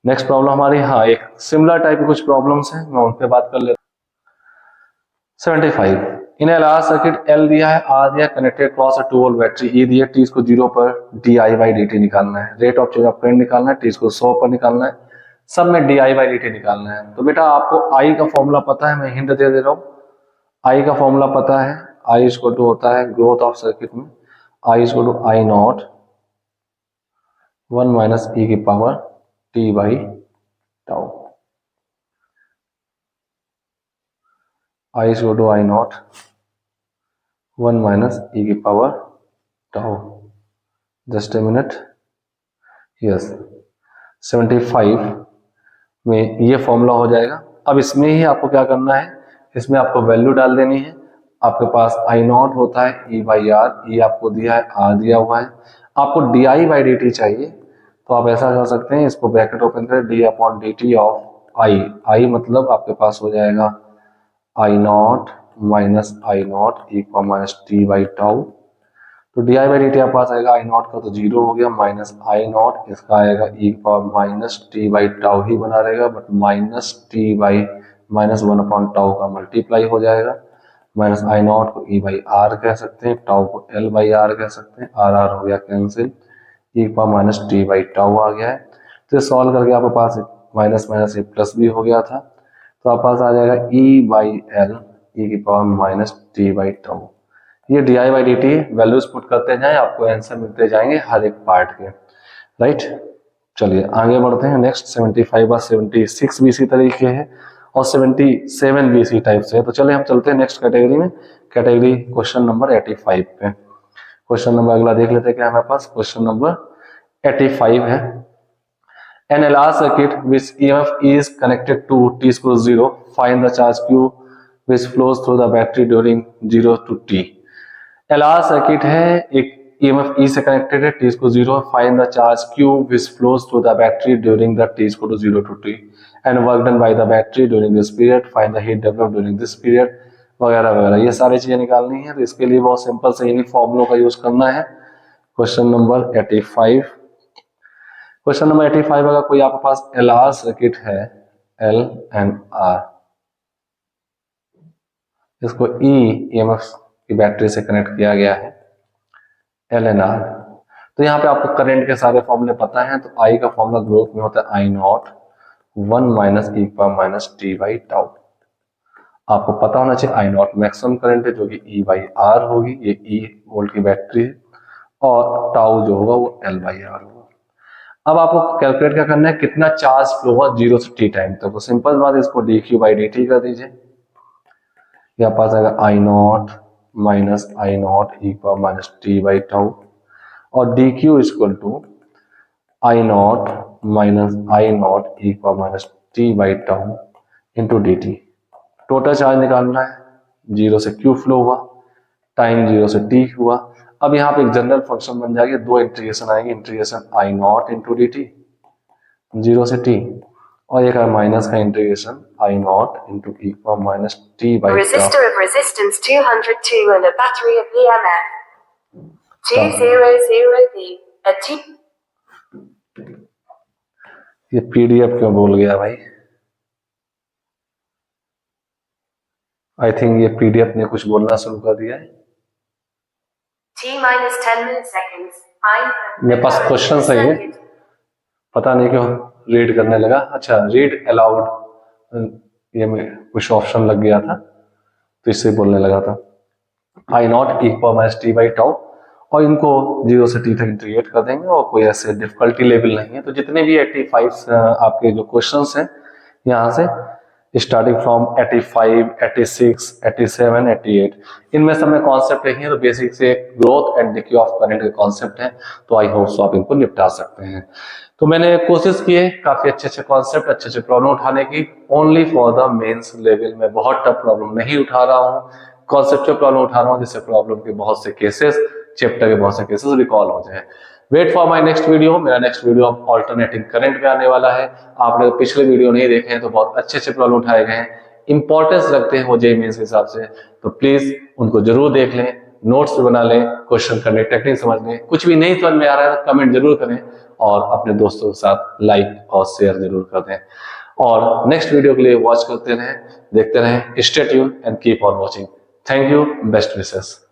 Next problem हमारी, हाँ, एक सिमिलर टाइप की कुछ प्रॉब्लम्स हैं, मैं उन पे बात कर लेता 75 इन LR सर्किट L दिया है, R दिया, connected cross 2 volt battery, E दिया, T इसको 0 पर di/dt निकालना है, rate of change of current निकालना है, T इसको 100 पर निकालना है, सब में di/dt निकालना है। तो बेटा आपको I का फॉर्मूला पता है, मैं हिंट दे रहा हूँ, I का फॉर्मूला पता है, I इसको टू होता है ग्रोथ ऑफ सर्किट में, I इसको to I naught 1 minus e की पावर t/τ, I इसको to I naught 1 minus e की power tau. Just a minute, yes 75 में ये फॉर्मूला हो जाएगा। अब इसमें ही आपको क्या करना है, इसमें आपको वैल्यू डाल देनी है। आपके पास I नॉट होता है E/R, ये आपको दिया है, R दिया हुआ है, आपको di/dt चाहिए, तो आप ऐसा कर सकते हैं, इसको ब्रैकेट ओपन करें, d/dt ऑफ I मतलब आपके पास हो जाएगा I naught minus I naught e minus t/τ। तो di/dt आपके पास आएगा I नॉट का तो 0 हो गया, माइनस I नॉट, इसका आएगा e माइनस t/τ ही बना रहेगा, बट माइनस t/-1/τ का मल्टीप्लाई हो जाएगा, माइनस I नॉट को E/R कह सकते हैं, टाउ को L/R कह सकते हैं, R हो गया कैंसिल, e माइनस t/τ आ गया है। तो सॉल्व करके आपके पास माइनस माइनस ये प्लस भी हो गया था, तो आपके पास आ जाएगा E/L e की पावर माइनस t/τ। ये di/dt वैल्यूज पुट करते जाएं, आपको आंसर मिलते जाएंगे हर एक पार्ट के, राइट। चलिए आगे बढ़ते हैं। नेक्स्ट 75 और 76 भी इसी तरीके है, और 77 भी इसी टाइप से है। तो चलिए हम चलते हैं नेक्स्ट कैटेगरी में, कैटेगरी क्वेश्चन नंबर 85 पे। क्वेश्चन नंबर अगला देख लेते हैं क्या हमारे पास, क्वेश्चन नंबर 85 है। An LR circuit which EMF is connected to T equals 0, find the charge Q which flows through the battery during 0 to T। LR circuit है, एक EMF E से कनेक्टेड है, T equals 0, find the charge Q which flows through the battery during the T equals 0 to T and work done by the battery during this period, find the heat developed during this period, वगैरह वगैरह, ये सारी चीजें निकालनी है। तो इसके लिए बहुत सिंपल से इन्हीं फॉर्मूलों का यूज करना है। क्वेश्चन नंबर 85, क्वेश्चन नंबर 85 अगर कोई आपके पास LR सर्किट है, L एंड R, इसको EMF की बैटरी से कनेक्ट किया गया है, L एंड R। तो यहाँ पे आपको करंट के सारे फॉर्मूले पता हैं, तो I का फॉर्मूला ग्रोथ में होता है I naught 1 minus e minus t/τ। आपको पता होना चाहिए I नॉट मैक्सिमम करंट है, जो कि E/R होगी, ये E वोल्ट की बैटरी है, और टाउ जो होगा वो L/R होगा। अब आपको कैलकुलेट क्या करना है, कितना चार्ज फ्लो हुआ 0 से t टाइम तक। तो सिंपल बात है, इसको dq/dt कर दीजिए, यहाँ पास आएगा I naught minus I naught e minus t/τ, और dq equal to I naught minus I naught e minus t/τ into dt। Total charge निकालना है, 0 से q फ्लो हुआ, टाइम 0 से t हुआ। अब यहाँ पे एक जनरल फंक्शन बन जाएगी, दो इंटीग्रेशन आएगी, integration I not into dt 0 से t, और एक माइनस का integration I not into e minus t/τ। Resistor of resistance 202 and a battery of EMF 200V a T। ये PDF क्यों बोल गया भाई? आई थिंक ये PDF ने कुछ बोलना शुरू कर दिया है। T minus 10 milliseconds। मेरे पास क्वेश्चन सही है, पता नहीं क्यों रीड करने लगा। अच्छा, रीड अलाउड, ये में कुछ ऑप्शन लग गया था तो इससे बोलने लगा था। I naught e minus t/τ, और इनको 0 से t तक इंटीग्रेट कर देंगे, और कोई ऐसे डिफिकल्टी लेवल नहीं है। तो जितने भी 85 आपके जो क्वेश्चंस हैं, यहाँ से स्टार्टिंग फ्रॉम 85, 86, 87, 88, इनमें सब में कॉन्सेप्ट यही है। तो बेसिक से growth and decay of current के कॉन्सेप्ट है, तो आई होप सो आप इनको निपटा सकते हैं। तो मैंने कोशिश की है काफी अच्छे कॉन्सेप्ट, अच्छे प्रॉब्लम उठाने की, only for the mains level में बहुत टफ प्रॉब्लम नहीं उठा रहा हूँ, कॉन्सेप्चुअल प्रॉब्लम उठा रहा हूँ, जिससे प्रॉब्लम के बहुत से केसेस, चैप्टर के बहुत से केसेस रिकॉल हो जाए। Wait for my next video, मेरा नेक्स्ट वीडियो ऑल्टरनेटिंग करंट पे आने वाला है। आपने पिछले वीडियो नहीं देखे हैं तो बहुत अच्छे प्रॉब्लम उठाए गए हैं, इंपॉर्टेंस रखते हैं वो जेईई मेंस के हिसाब से, तो प्लीज उनको जरूर देख लें, नोट्स बना लें, क्वेश्चन करने टेक्निक समझ लें। कुछ भी नहीं समझ में आ रहा है तो कमेंट जरूर करें, और अपने दोस्तों के साथ लाइक और शेयर जरूर कर दें। और नेक्स्ट वीडियो के लिए वॉच करते रहें, देखते रहें। Stay tune and keep on watching. Thank you, best wishes.